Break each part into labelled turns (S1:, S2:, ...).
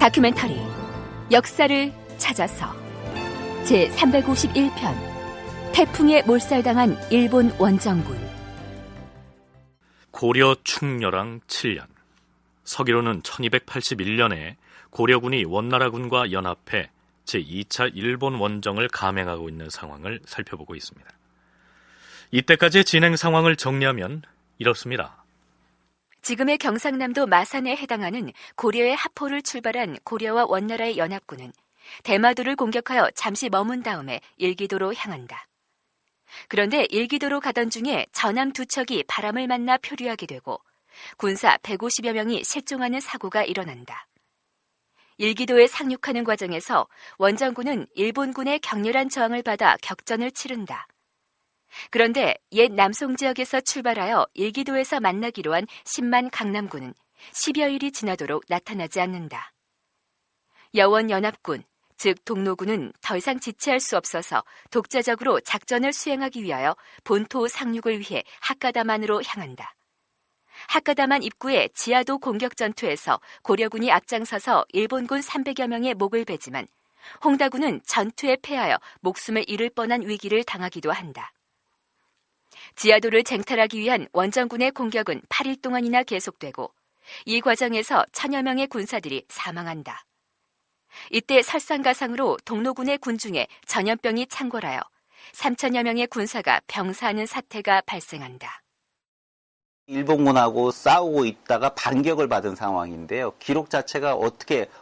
S1: 다큐멘터리 역사를 찾아서 제351편 태풍에 몰살당한 일본 원정군.
S2: 고려 충렬왕 7년, 서기로는 1281년에 고려군이 원나라군과 연합해 제2차 일본 원정을 감행하고 있는 상황을 살펴보고 있습니다. 이때까지의 진행 상황을 정리하면 이렇습니다.
S1: 지금의 경상남도 마산에 해당하는 고려의 하포를 출발한 고려와 원나라의 연합군은 대마도를 공격하여 잠시 머문 다음에 일기도로 향한다. 그런데 일기도로 가던 중에 전함 두 척이 바람을 만나 표류하게 되고 군사 150여 명이 실종하는 사고가 일어난다. 일기도에 상륙하는 과정에서 원정군은 일본군의 격렬한 저항을 받아 격전을 치른다. 그런데 옛 남송 지역에서 출발하여 일기도에서 만나기로 한 10만 강남군은 10여일이 지나도록 나타나지 않는다. 여원 연합군, 즉 동로군은 더 이상 지체할 수 없어서 독자적으로 작전을 수행하기 위하여 본토 상륙을 위해 하카다만으로 향한다. 하카다만 입구의 지하도 공격 전투에서 고려군이 앞장서서 일본군 300여 명의 목을 베지만 홍다군은 전투에 패하여 목숨을 잃을 뻔한 위기를 당하기도 한다. 지하도를 쟁탈하기 위한 원정군의 공격은 8일 동안이나 계속되고 이 과정에서 1000여 명의 군사들이 사망한다. 이때 설상가상으로 동로군의 군중에 전염병이 창궐하여 3000여 명의 군사가 병사하는 사태가 발생한다.
S3: 일본군하고 싸우고 있다가 반격을 받은 상황인데요. 기록 자체가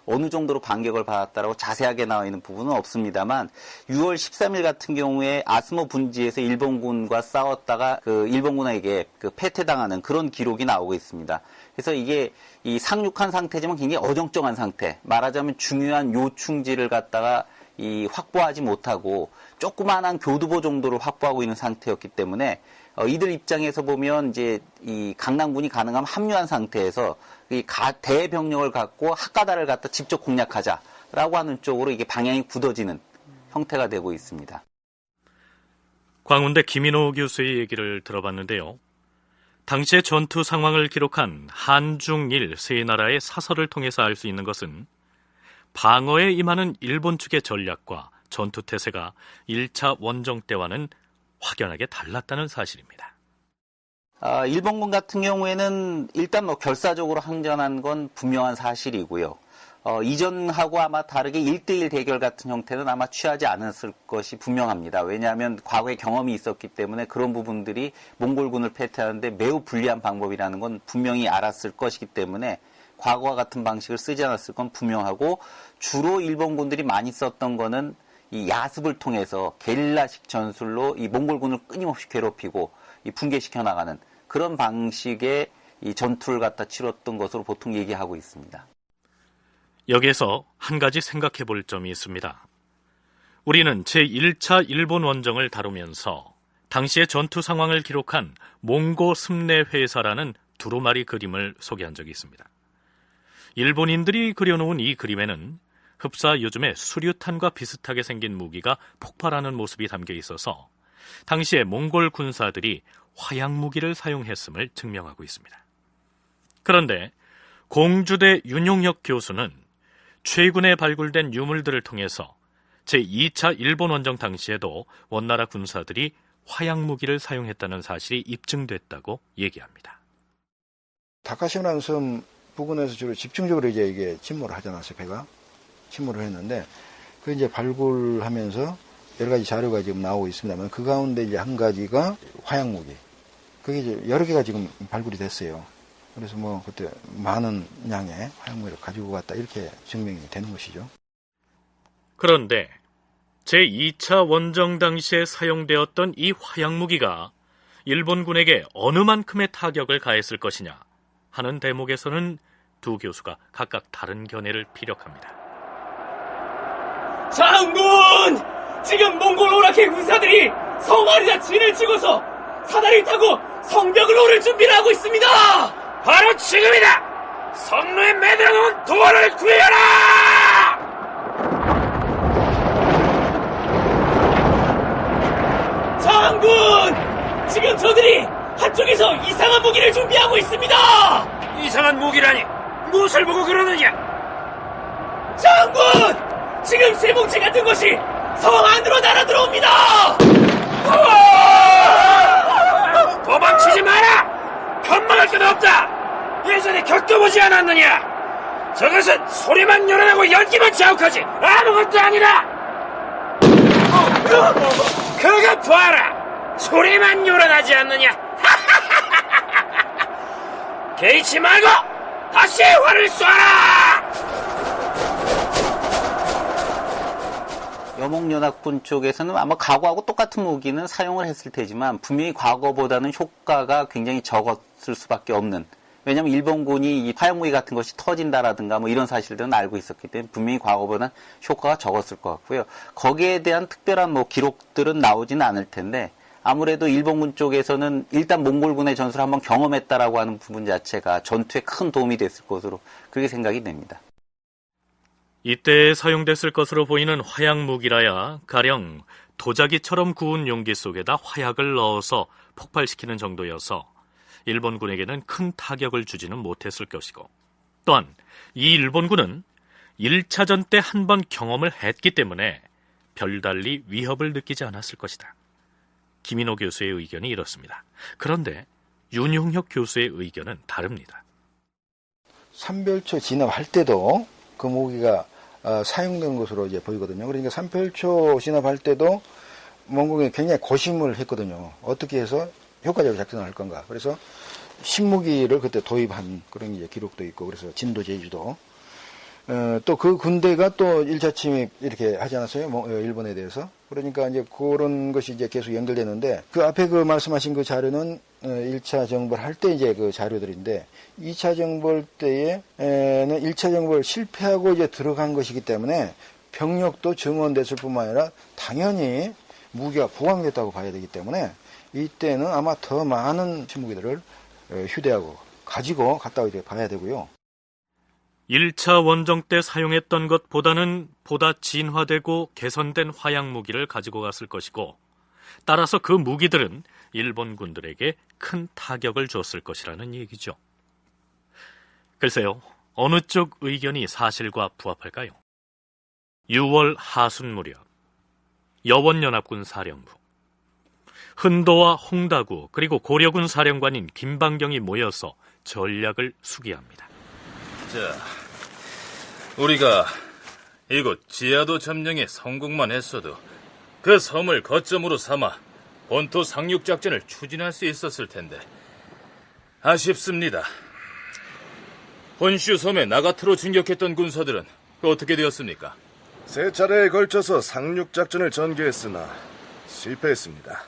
S3: 어느 정도로 반격을 받았다라고 자세하게 나와 있는 부분은 없습니다만 6월 13일 같은 경우에 아스모 분지에서 일본군과 싸웠다가 일본군에게 패퇴당하는 그런 기록이 나오고 있습니다. 그래서 이게 이 상륙한 상태지만 굉장히 어정쩡한 상태, 말하자면 중요한 요충지를 갖다가 확보하지 못하고 조그마한 교두보 정도를 확보하고 있는 상태였기 때문에 이들 입장에서 보면 이제 이 강남군이 가능하면 합류한 상태에서 이 대병력을 갖고 하카다를 갖다 직접 공략하자라고 하는 쪽으로 이게 방향이 굳어지는 형태가 되고 있습니다.
S2: 광운대 김인호 교수의 얘기를 들어봤는데요. 당시의 전투 상황을 기록한 한중일 세 나라의 사설을 통해서 알 수 있는 것은 방어에 임하는 일본 측의 전략과 전투 태세가 1차 원정 때와는 확연하게 달랐다는 사실입니다.
S3: 일본군 같은 경우에는 일단 결사적으로 항전한 건 분명한 사실이고요. 이전하고 아마 다르게 1대1 대결 같은 형태는 아마 취하지 않았을 것이 분명합니다. 왜냐하면 과거에 경험이 있었기 때문에 그런 부분들이 몽골군을 패퇴하는데 매우 불리한 방법이라는 건 분명히 알았을 것이기 때문에 과거와 같은 방식을 쓰지 않았을 건 분명하고, 주로 일본군들이 많이 썼던 거는 이 야습을 통해서 게릴라식 전술로 이 몽골군을 끊임없이 괴롭히고 붕괴시켜 나가는 그런 방식의 이 전투를 갖다 치렀던 것으로 보통 얘기하고 있습니다.
S2: 여기에서 한 가지 생각해 볼 점이 있습니다. 우리는 제1차 일본 원정을 다루면서 당시의 전투 상황을 기록한 몽고 습내회사라는 두루마리 그림을 소개한 적이 있습니다. 일본인들이 그려놓은 이 그림에는 흡사 요즘의 수류탄과 비슷하게 생긴 무기가 폭발하는 모습이 담겨 있어서 당시의 몽골 군사들이 화약 무기를 사용했음을 증명하고 있습니다. 그런데 공주대 윤용혁 교수는 최근에 발굴된 유물들을 통해서 제2차 일본 원정 당시에도 원나라 군사들이 화약 무기를 사용했다는 사실이 입증됐다고 얘기합니다.
S4: 다카시마라는 섬 부근에서 주로 집중적으로 이게 침몰을 하지 않았어요. 배가 침몰을 했는데 그 이제 발굴하면서 여러 가지 자료가 지금 나오고 있습니다만 그 가운데 이제 한 가지가 화약 무기. 그게 이제 여러 개가 지금 발굴이 됐어요. 그래서 그때 많은 양의 화약 무기를 가지고 갔다 이렇게 증명이 되는 것이죠.
S2: 그런데 제2차 원정 당시에 사용되었던 이 화약 무기가 일본군에게 어느 만큼의 타격을 가했을 것이냐 하는 대목에서는 두 교수가 각각 다른 견해를 피력합니다.
S5: 장군! 지금 몽골 오락의 군사들이 성안이나 진을 치고서 사다리를 타고 성벽을 오를 준비를 하고 있습니다!
S6: 바로 지금이다! 선로에 매달아놓은 도원을 구해라!
S5: 장군! 지금 저들이 한쪽에서 이상한 무기를 준비하고 있습니다!
S6: 이상한 무기라니 무엇을 보고 그러느냐?
S5: 장군! 지금 쇠뭉치 같은 것이 성 안으로 날아들어옵니다!
S6: 도망치지 마라! 겁먹을 건 없다! 예전에 겪어보지 않았느냐? 저것은 소리만 요란하고 열기만 자욱하지 아무것도 아니라! 그거 봐라! 소리만 요란하지 않느냐? 개의치 말고 다시 활을 쏴라!
S3: 여몽연합군 쪽에서는 아마 과거하고 똑같은 무기는 사용을 했을 테지만 분명히 과거보다는 효과가 굉장히 적었을 수밖에 없는, 왜냐하면 일본군이 이 화약무기 같은 것이 터진다라든가 뭐 이런 사실들은 알고 있었기 때문에 분명히 과거보다는 효과가 적었을 것 같고요. 거기에 대한 특별한 뭐 기록들은 나오지는 않을 텐데 아무래도 일본군 쪽에서는 일단 몽골군의 전술을 한번 경험했다라고 하는 부분 자체가 전투에 큰 도움이 됐을 것으로 그렇게 생각이 됩니다.
S2: 이때 사용됐을 것으로 보이는 화약 무기라야 가령 도자기처럼 구운 용기 속에다 화약을 넣어서 폭발시키는 정도여서 일본군에게는 큰 타격을 주지는 못했을 것이고, 또한 이 일본군은 1차전 때 한 번 경험을 했기 때문에 별달리 위협을 느끼지 않았을 것이다. 김인호 교수의 의견이 이렇습니다. 그런데 윤용혁 교수의 의견은 다릅니다.
S4: 삼별초 진압할 때도 그 무기가 사용된 것으로 이제 보이거든요. 그러니까 삼별초 진압할 때도 몽골이 굉장히 고심을 했거든요. 어떻게 해서 효과적으로 작전할 건가. 그래서 신무기를 그때 도입한 그런 이제 기록도 있고, 그래서 진도 제주도. 또 그 군대가 또 1차 침입 이렇게 하지 않았어요? 일본에 대해서. 그러니까 이제 그런 것이 이제 계속 연결되는데, 그 앞에 그 말씀하신 그 자료는 1차 정벌 할 때 이제 그 자료들인데, 2차 정벌 때에는 1차 정벌 실패하고 이제 들어간 것이기 때문에 병력도 증원됐을 뿐만 아니라 당연히 무기가 부강됐다고 봐야 되기 때문에 이때는 아마 더 많은 신무기들을 휴대하고 가지고 갔다고 이제 봐야 되고요.
S2: 1차 원정 때 사용했던 것보다는 보다 진화되고 개선된 화약 무기를 가지고 갔을 것이고, 따라서 그 무기들은 일본 군들에게 큰 타격을 줬을 것이라는 얘기죠. 글쎄요, 어느 쪽 의견이 사실과 부합할까요? 6월 하순 무렵 여원연합군 사령부, 흔도와 홍다구 그리고 고려군 사령관인 김방경이 모여서 전략을 수기합니다.
S7: 자, 우리가 이곳 지하도 점령에 성공만 했어도 그 섬을 거점으로 삼아 본토 상륙 작전을 추진할 수 있었을 텐데 아쉽습니다. 본슈 섬에 나가트로 진격했던 군사들은 어떻게 되었습니까?
S8: 세 차례에 걸쳐서 상륙 작전을 전개했으나 실패했습니다.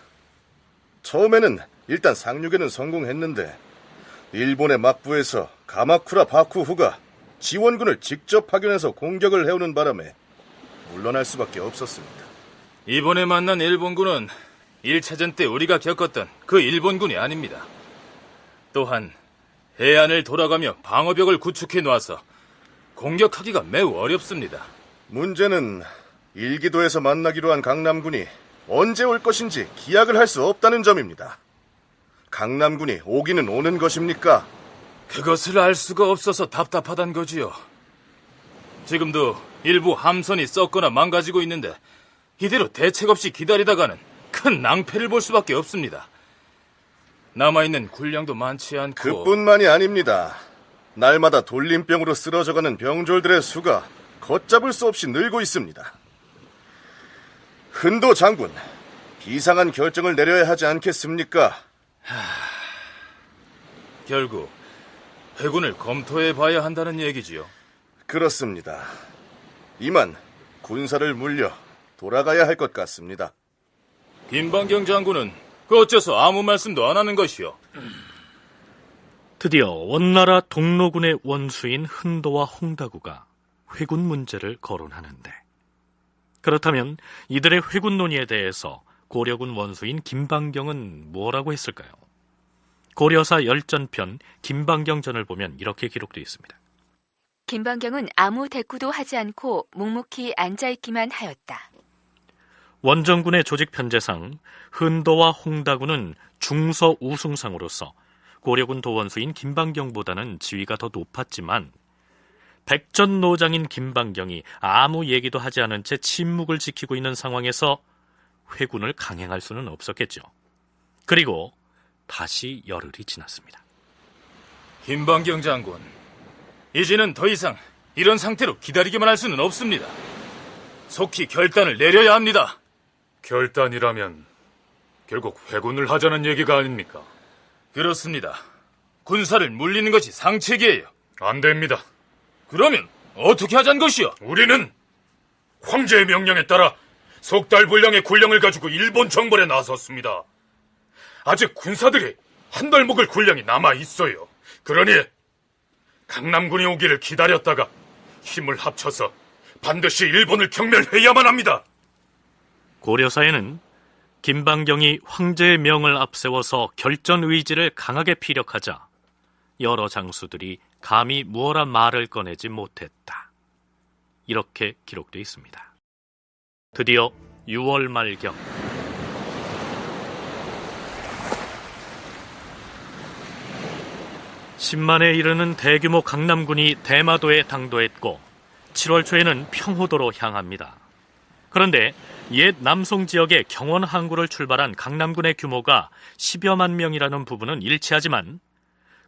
S8: 처음에는 일단 상륙에는 성공했는데 일본의 막부에서 가마쿠라 바쿠후가 지원군을 직접 파견해서 공격을 해오는 바람에 물러날 수밖에 없었습니다.
S7: 이번에 만난 일본군은 1차전 때 우리가 겪었던 그 일본군이 아닙니다. 또한 해안을 돌아가며 방어벽을 구축해 놔서 공격하기가 매우 어렵습니다.
S8: 문제는 일기도에서 만나기로 한 강남군이 언제 올 것인지 기약을 할 수 없다는 점입니다. 강남군이 오기는 오는 것입니까?
S7: 그것을 알 수가 없어서 답답하단 거지요. 지금도 일부 함선이 썩거나 망가지고 있는데 이대로 대책 없이 기다리다가는 큰 낭패를 볼 수밖에 없습니다. 남아있는 군량도 많지 않고
S8: 그뿐만이 아닙니다. 날마다 돌림병으로 쓰러져가는 병졸들의 수가 걷잡을 수 없이 늘고 있습니다. 흔도 장군, 비상한 결정을 내려야 하지 않겠습니까?
S7: 결국 회군을 검토해 봐야 한다는 얘기지요.
S8: 그렇습니다. 이만 군사를 물려 돌아가야 할 것 같습니다.
S7: 김방경 장군은 어째서 아무 말씀도 안 하는 것이요?
S2: 드디어 원나라 동로군의 원수인 흔도와 홍다구가 회군 문제를 거론하는데, 그렇다면 이들의 회군 논의에 대해서 고려군 원수인 김방경은 뭐라고 했을까요? 고려사 열전편 김방경전을 보면 이렇게 기록되어 있습니다.
S1: 김방경은 아무 대꾸도 하지 않고 묵묵히 앉아있기만 하였다.
S2: 원정군의 조직 편제상 흔도와 홍다구는 중서 우승상으로서 고려군 도원수인 김방경보다는 지위가 더 높았지만 백전노장인 김방경이 아무 얘기도 하지 않은 채 침묵을 지키고 있는 상황에서 회군을 강행할 수는 없었겠죠. 그리고 다시 열흘이 지났습니다.
S7: 김방경 장군, 이제는 더 이상 이런 상태로 기다리기만 할 수는 없습니다. 속히 결단을 내려야 합니다.
S9: 결단이라면 결국 회군을 하자는 얘기가 아닙니까?
S7: 그렇습니다. 군사를 물리는 것이 상책이에요.
S9: 안 됩니다.
S7: 그러면 어떻게 하자는 것이요?
S9: 우리는 황제의 명령에 따라 석 달 분량의 군량을 가지고 일본 정벌에 나섰습니다. 아직 군사들이 한 달 묵을 군량이 남아 있어요. 그러니 강남군이 오기를 기다렸다가 힘을 합쳐서 반드시 일본을 경멸해야만 합니다.
S2: 고려사에는 김방경이 황제의 명을 앞세워서 결전 의지를 강하게 피력하자 여러 장수들이 감히 무어라 말을 꺼내지 못했다. 이렇게 기록되어 있습니다. 드디어 6월 말경, (10만에) 이르는 대규모 강남군이 대마도에 당도했고 7월 초에는 평호도로 향합니다. 그런데 옛 남송 지역의 경원 항구를 출발한 강남군의 규모가 10여만 명이라는 부분은 일치하지만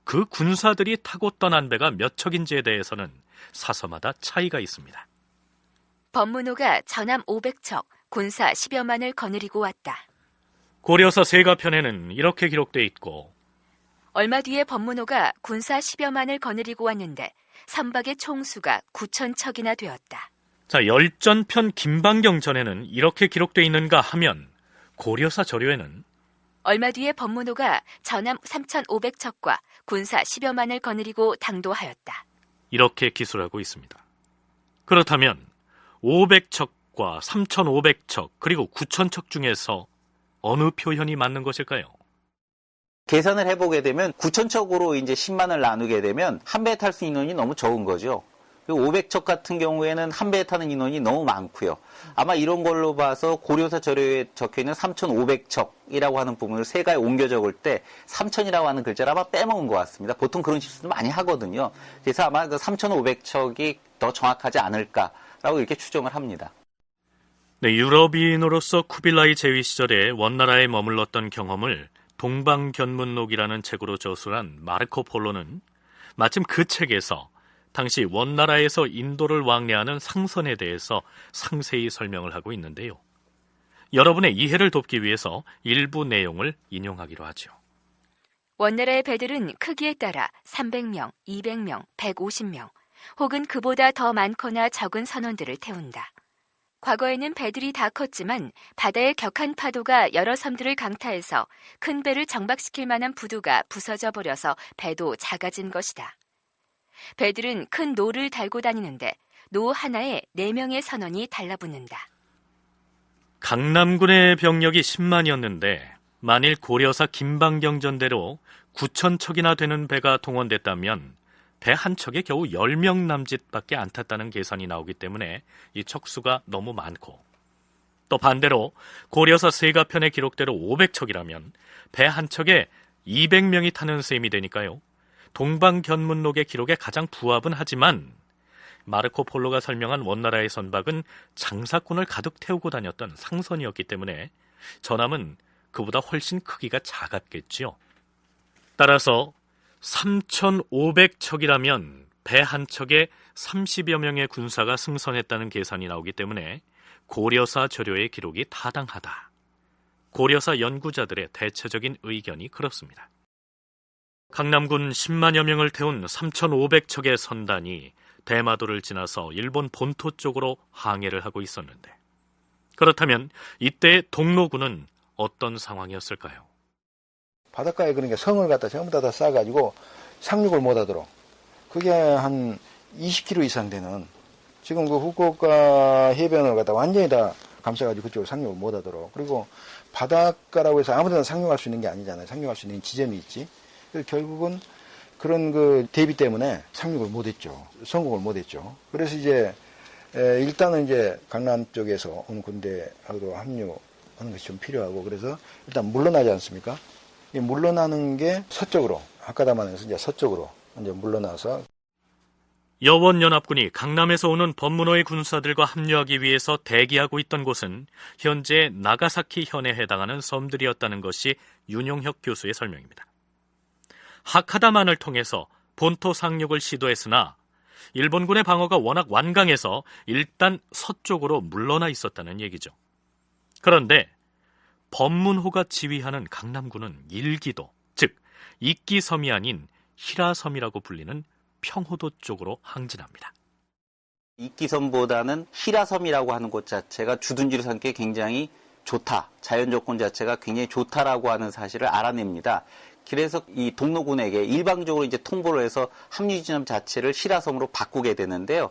S2: 그 군사들이 타고 떠난 배가 몇 척인지에 대해서는 사서마다 차이가 있습니다.
S1: 법문호가 전함 500척, 군사 10여만을 거느리고 왔다.
S2: 고려사 세가편에는 이렇게 기록되어 있고,
S1: 얼마 뒤에 법문호가 군사 10여만을 거느리고 왔는데 선박의 총수가 9,000척이나 되었다.
S2: 자, 열전편 김방경전에는 이렇게 기록되어 있는가 하면 고려사 저료에는
S1: 얼마 뒤에 법문호가 전함 3,500척과 군사 10여만을 거느리고 당도하였다.
S2: 이렇게 기술하고 있습니다. 그렇다면 500척과 3,500척 그리고 9,000척 중에서 어느 표현이 맞는 것일까요?
S3: 계산을 해보게 되면 9,000척으로 이제 10만을 나누게 되면 한 배에 탈 수 있는 인원이 너무 적은 거죠. 그리고 500척 같은 경우에는 한 배에 타는 인원이 너무 많고요. 아마 이런 걸로 봐서 고려사 저료에 적혀있는 3,500척이라고 하는 부분을 세가에 옮겨 적을 때 3,000이라고 하는 글자를 아마 빼먹은 것 같습니다. 보통 그런 실수도 많이 하거든요. 그래서 아마 그 3,500척이 더 정확하지 않을까라고 이렇게 추정을 합니다.
S2: 네, 유럽인으로서 쿠빌라이 제위 시절에 원나라에 머물렀던 경험을 동방견문록이라는 책으로 저술한 마르코 폴로는 마침 그 책에서 당시 원나라에서 인도를 왕래하는 상선에 대해서 상세히 설명을 하고 있는데요. 여러분의 이해를 돕기 위해서 일부 내용을 인용하기로 하죠.
S1: 원나라의 배들은 크기에 따라 300명, 200명, 150명 혹은 그보다 더 많거나 적은 선원들을 태운다. 과거에는 배들이 다 컸지만 바다의 격한 파도가 여러 섬들을 강타해서 큰 배를 정박시킬 만한 부두가 부서져 버려서 배도 작아진 것이다. 배들은 큰 노를 달고 다니는데 노 하나에 4명의 선원이 달라붙는다.
S2: 강남군의 병력이 10만이었는데 만일 고려사 김방경전대로 9,000척이나 되는 배가 동원됐다면 배 한 척에 겨우 10명 남짓밖에 안 탔다는 계산이 나오기 때문에 이 척수가 너무 많고, 또 반대로 고려사 세가편의 기록대로 500척이라면 배 한 척에 200명이 타는 셈이 되니까요. 동방견문록의 기록에 가장 부합은 하지만 마르코 폴로가 설명한 원나라의 선박은 장사꾼을 가득 태우고 다녔던 상선이었기 때문에 전함은 그보다 훨씬 크기가 작았겠지요. 따라서 3,500척이라면 배 한 척에 30여 명의 군사가 승선했다는 계산이 나오기 때문에 고려사 저료의 기록이 타당하다. 고려사 연구자들의 대체적인 의견이 그렇습니다. 강남군 10만여 명을 태운 3,500척의 선단이 대마도를 지나서 일본 본토 쪽으로 항해를 하고 있었는데, 그렇다면 이때 동로군은 어떤 상황이었을까요?
S4: 바닷가에 그러니까 성을 갖다 전부 다 쌓아가지고 상륙을 못하도록, 그게 한 20km 이상 되는, 지금 그 후쿠오카 해변을 갖다 완전히 다 감싸가지고 그쪽으로 상륙을 못하도록, 그리고 바닷가라고 해서 아무데나 상륙할 수 있는 게 아니잖아요. 상륙할 수 있는 지점이 있지. 그래서 결국은 그런 그 대비 때문에 상륙을 못했죠. 성공을 못했죠. 그래서 이제 일단은 이제 강남 쪽에서 오는 군대하고도 합류하는 것이 좀 필요하고, 그래서 일단 물러나지 않습니까? 물러나는 게 서쪽으로, 아까다만에서 이제 서쪽으로 이제 물러나서.
S2: 여원연합군이 강남에서 오는 법문호의 군사들과 합류하기 위해서 대기하고 있던 곳은 현재 나가사키 현에 해당하는 섬들이었다는 것이 윤용혁 교수의 설명입니다. 하카다만을 통해서 본토 상륙을 시도했으나 일본군의 방어가 워낙 완강해서 일단 서쪽으로 물러나 있었다는 얘기죠. 그런데 법문호가 지휘하는 강남군은 일기도, 즉 이끼섬이 아닌 히라섬이라고 불리는 평호도 쪽으로 항진합니다.
S3: 이끼섬보다는 히라섬이라고 하는 곳 자체가 주둔지로 삼기에 굉장히 좋다. 자연 조건 자체가 굉장히 좋다라고 하는 사실을 알아냅니다. 그래서 이 동로군에게 일방적으로 이제 통보를 해서 합류 지점 자체를 히라섬으로 바꾸게 되는데요.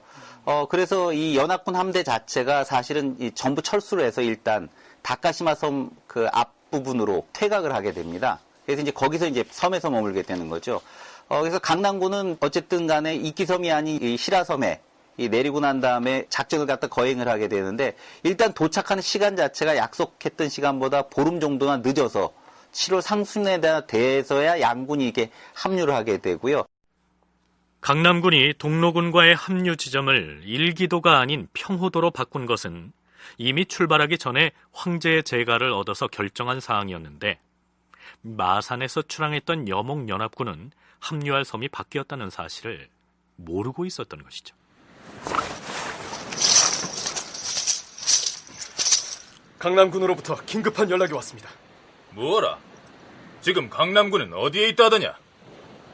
S3: 그래서 이 연합군 함대 자체가 사실은 전부 철수를 해서 일단 다카시마 섬 그 앞부분으로 퇴각을 하게 됩니다. 그래서 이제 거기서 이제 섬에서 머물게 되는 거죠. 그래서 강남군은 어쨌든 간에 이끼섬이 아닌 이 히라섬에 내리고 난 다음에 작전을 갖다 거행을 하게 되는데 일단 도착하는 시간 자체가 약속했던 시간보다 보름 정도나 늦어서 7월 상순에 대해서야 양군이 이게 합류를 하게 되고요.
S2: 강남군이 동로군과의 합류 지점을 일기도가 아닌 평호도로 바꾼 것은 이미 출발하기 전에 황제의 재가를 얻어서 결정한 사항이었는데 마산에서 출항했던 여몽연합군은 합류할 섬이 바뀌었다는 사실을 모르고 있었던 것이죠.
S10: 강남군으로부터 긴급한 연락이 왔습니다.
S7: 뭐라? 지금 강남군은 어디에 있다더냐?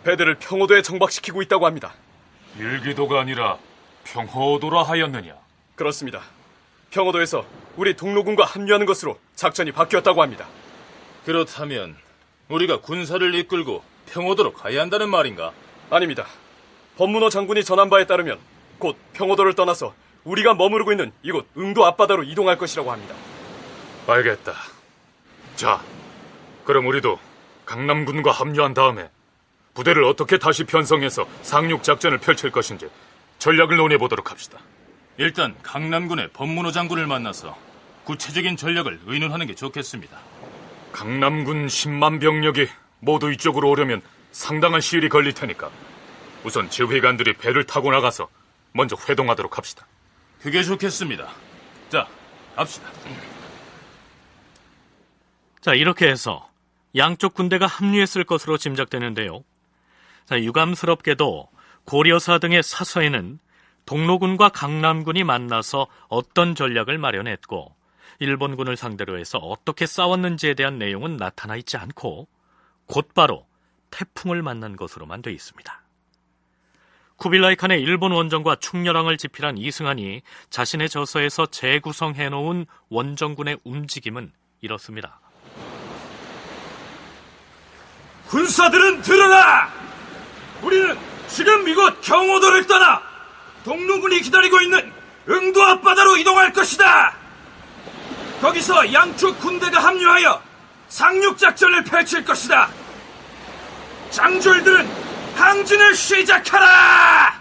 S10: 배들을 평호도에 정박시키고 있다고 합니다.
S9: 일기도가 아니라 평호도라 하였느냐?
S10: 그렇습니다. 평호도에서 우리 동로군과 합류하는 것으로 작전이 바뀌었다고 합니다.
S7: 그렇다면 우리가 군사를 이끌고 평호도로 가야 한다는 말인가?
S10: 아닙니다. 법문호 장군이 전한 바에 따르면 곧 평호도를 떠나서 우리가 머무르고 있는 이곳 응도 앞바다로 이동할 것이라고 합니다.
S9: 알겠다. 자, 그럼 우리도 강남군과 합류한 다음에 부대를 어떻게 다시 편성해서 상륙 작전을 펼칠 것인지 전략을 논해보도록 합시다.
S7: 일단 강남군의 법문호 장군을 만나서 구체적인 전략을 의논하는 게 좋겠습니다.
S9: 강남군 10만 병력이 모두 이쪽으로 오려면 상당한 시일이 걸릴 테니까 우선 지휘관들이 배를 타고 나가서 먼저 회동하도록 합시다.
S7: 그게 좋겠습니다. 자, 갑시다.
S2: 자, 이렇게 해서 양쪽 군대가 합류했을 것으로 짐작되는데요. 자, 유감스럽게도 고려사 등의 사서에는 동로군과 강남군이 만나서 어떤 전략을 마련했고 일본군을 상대로 해서 어떻게 싸웠는지에 대한 내용은 나타나 있지 않고 곧바로 태풍을 만난 것으로만 돼 있습니다. 쿠빌라이 칸의 일본 원정과 충렬왕을 집필한 이승한이 자신의 저서에서 재구성해놓은 원정군의 움직임은 이렇습니다.
S6: 군사들은 들어라! 우리는 지금 이곳 경호도를 떠나 동로군이 기다리고 있는 응도 앞바다로 이동할 것이다! 거기서 양쪽 군대가 합류하여 상륙작전을 펼칠 것이다! 장졸들은 항진을 시작하라!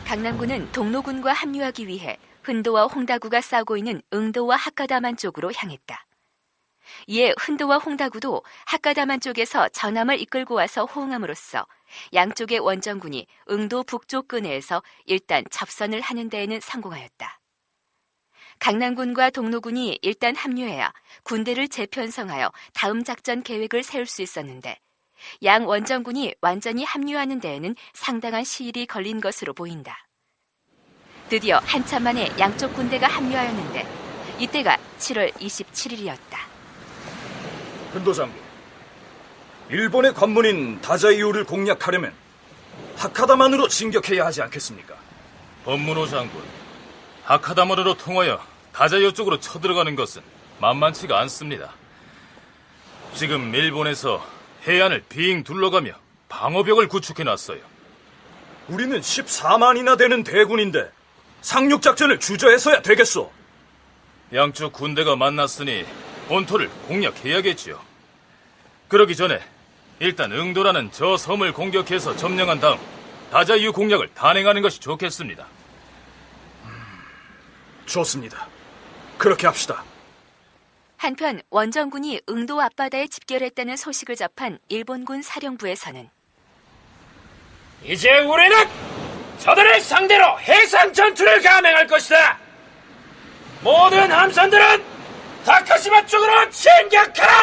S1: 강남군은 동로군과 합류하기 위해 흔도와 홍다구가 싸우고 있는 응도와 하카다만 쪽으로 향했다. 이에 흔도와 홍다구도 하카다만 쪽에서 전함을 이끌고 와서 호응함으로써 양쪽의 원정군이 응도 북쪽 근해에서 일단 접선을 하는 데에는 성공하였다. 강남군과 동로군이 일단 합류해야 군대를 재편성하여 다음 작전 계획을 세울 수 있었는데 양 원정군이 완전히 합류하는 데에는 상당한 시일이 걸린 것으로 보인다. 드디어 한참 만에 양쪽 군대가 합류하였는데 이때가 7월 27일이었다.
S6: 흔도 장군, 일본의 관문인 다자이오를 공략하려면 하카다만으로 진격해야 하지 않겠습니까?
S7: 법문호 장군, 하카다마루로 통하여 다자이오 쪽으로 쳐들어가는 것은 만만치가 않습니다. 지금 일본에서 해안을 빙 둘러가며 방어벽을 구축해놨어요.
S6: 우리는 14만이나 되는 대군인데 상륙작전을 주저해서야 되겠소.
S7: 양쪽 군대가 만났으니 본토를 공략해야겠지요. 그러기 전에 일단 응도라는 저 섬을 공격해서 점령한 다음 다자이유 공략을 단행하는 것이 좋겠습니다.
S6: 좋습니다. 그렇게 합시다.
S1: 한편 원정군이 응도 앞바다에 집결했다는 소식을 접한 일본군 사령부에서는
S5: 이제 우리는 저들을 상대로 해상 전투를 감행할 것이다. 모든 함선들은 다카시마 쪽으로 진격하라!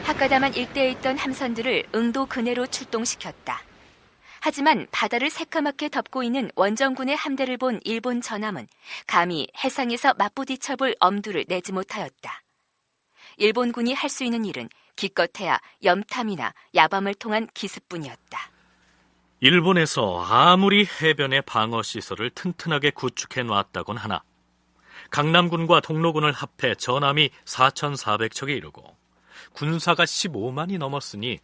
S1: 하카다만 일대에 있던 함선들을 응도 근해로 출동시켰다. 하지만 바다를 새까맣게 덮고 있는 원정군의 함대를 본 일본 전함은 감히 해상에서 맞부딪혀볼 엄두를 내지 못하였다. 일본군이 할 수 있는 일은 기껏해야 염탐이나 야밤을 통한 기습뿐이었다.
S2: 일본에서 아무리 해변의 방어 시설을 튼튼하게 구축해 놨다곤 하나 강남군과 동로군을 합해 전함이 4,400척에 이르고 군사가 15만이 넘었으니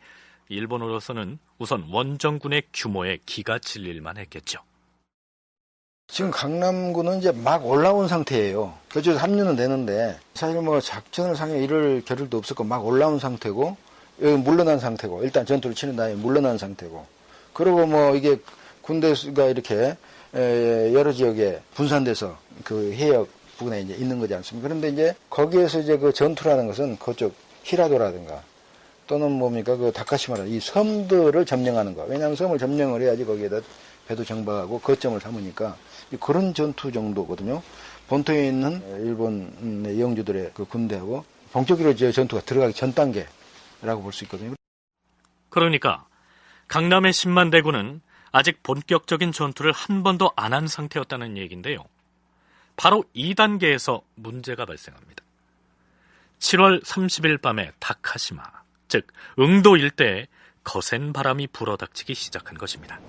S2: 일본으로서는 우선 원정군의 규모에 기가 질릴만 했겠죠.
S4: 지금 강남군은 이제 막 올라온 상태예요. 그저 합류는 되는데 사실 뭐 작전을 상에 이럴 겨를도 없었고 막 올라온 상태고 여기 물러난 상태고 일단 전투를 치는 다음에 물러난 상태고 그리고 뭐 이게 군대가 이렇게 여러 지역에 분산돼서 그 해역 부근에 이제 있는 거지 않습니까? 그런데 이제 거기에서 이제 그 전투라는 것은 그쪽 히라도라든가 또는 뭡니까 그 다카시마라 이 섬들을 점령하는 거. 왜냐하면 섬을 점령을 해야지 거기에다 배도 정박하고 거점을 삼으니까 그런 전투 정도거든요. 본토에 있는 일본의 영주들의 그 군대하고 본격적으로 이제 전투가 들어가기 전 단계라고 볼 수 있거든요.
S2: 그러니까 강남의 10만 대군은 아직 본격적인 전투를 한 번도 안 한 상태였다는 얘기인데요. 바로 이 단계에서 문제가 발생합니다. 7월 30일 밤에 다카시마, 즉 응도 일대에 거센 바람이 불어닥치기 시작한 것입니다.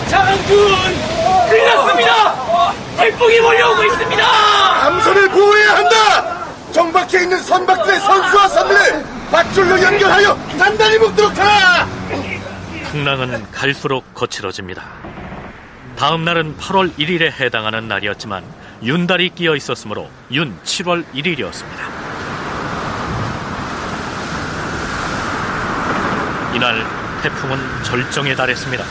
S5: 장군! 큰일 났습니다! 태풍이 몰려오고 있습니다!
S8: 함선을 보호해야 한다! 정박해 있는 선박들의 선수와 선물을 밧줄로 연결하여 단단히 묶도록 하라!
S2: 풍랑은 갈수록 거칠어집니다. 다음 날은 8월 1일에 해당하는 날이었지만 윤달이 끼어 있었으므로 윤 7월 1일이었습니다. 이날 태풍은 절정에 달했습니다.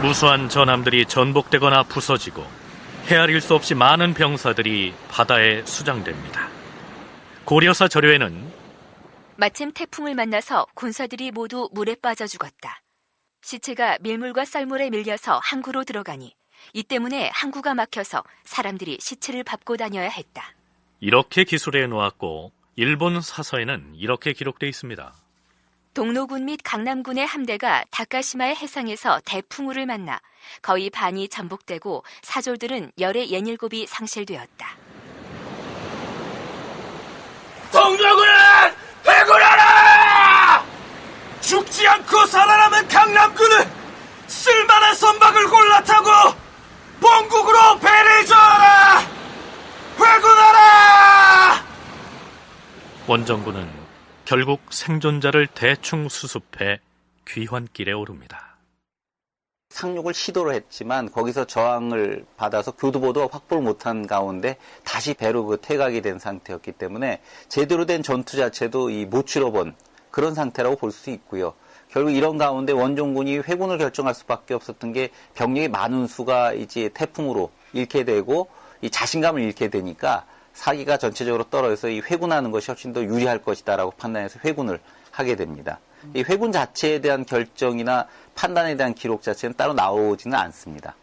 S2: 무수한 전함들이 전복되거나 부서지고 헤아릴 수 없이 많은 병사들이 바다에 수장됩니다. 고려사 저료에는
S1: 마침 태풍을 만나서 군사들이 모두 물에 빠져 죽었다. 시체가 밀물과 썰물에 밀려서 항구로 들어가니 이 때문에 항구가 막혀서 사람들이 시체를 밟고 다녀야 했다.
S2: 이렇게 기술해 놓았고 일본 사서에는 이렇게 기록되어 있습니다.
S1: 동로군 및 강남군의 함대가 다카시마의 해상에서 대풍우를 만나 거의 반이 전복되고 사졸들은 열의 67이 상실되었다.
S5: 동로군은 회군하라! 죽지 않고 살아남은 강남군은 쓸만한 선박을 골라 타고 본국으로 배를 저어라! 회군하라!
S2: 원정군은 결국 생존자를 대충 수습해 귀환길에 오릅니다.
S3: 상륙을 시도를 했지만 거기서 저항을 받아서 교두보도 확보를 못한 가운데 다시 배로 그 퇴각이 된 상태였기 때문에 제대로 된 전투 자체도 못 치러본 그런 상태라고 볼 수 있고요. 결국 이런 가운데 원정군이 회군을 결정할 수밖에 없었던 게 병력이 많은 수가 이제 태풍으로 잃게 되고 이 자신감을 잃게 되니까 사기가 전체적으로 떨어져서 이 회군하는 것이 훨씬 더 유리할 것이다라고 판단해서 회군을 하게 됩니다. 이 회군 자체에 대한 결정이나 판단에 대한 기록 자체는 따로 나오지는 않습니다.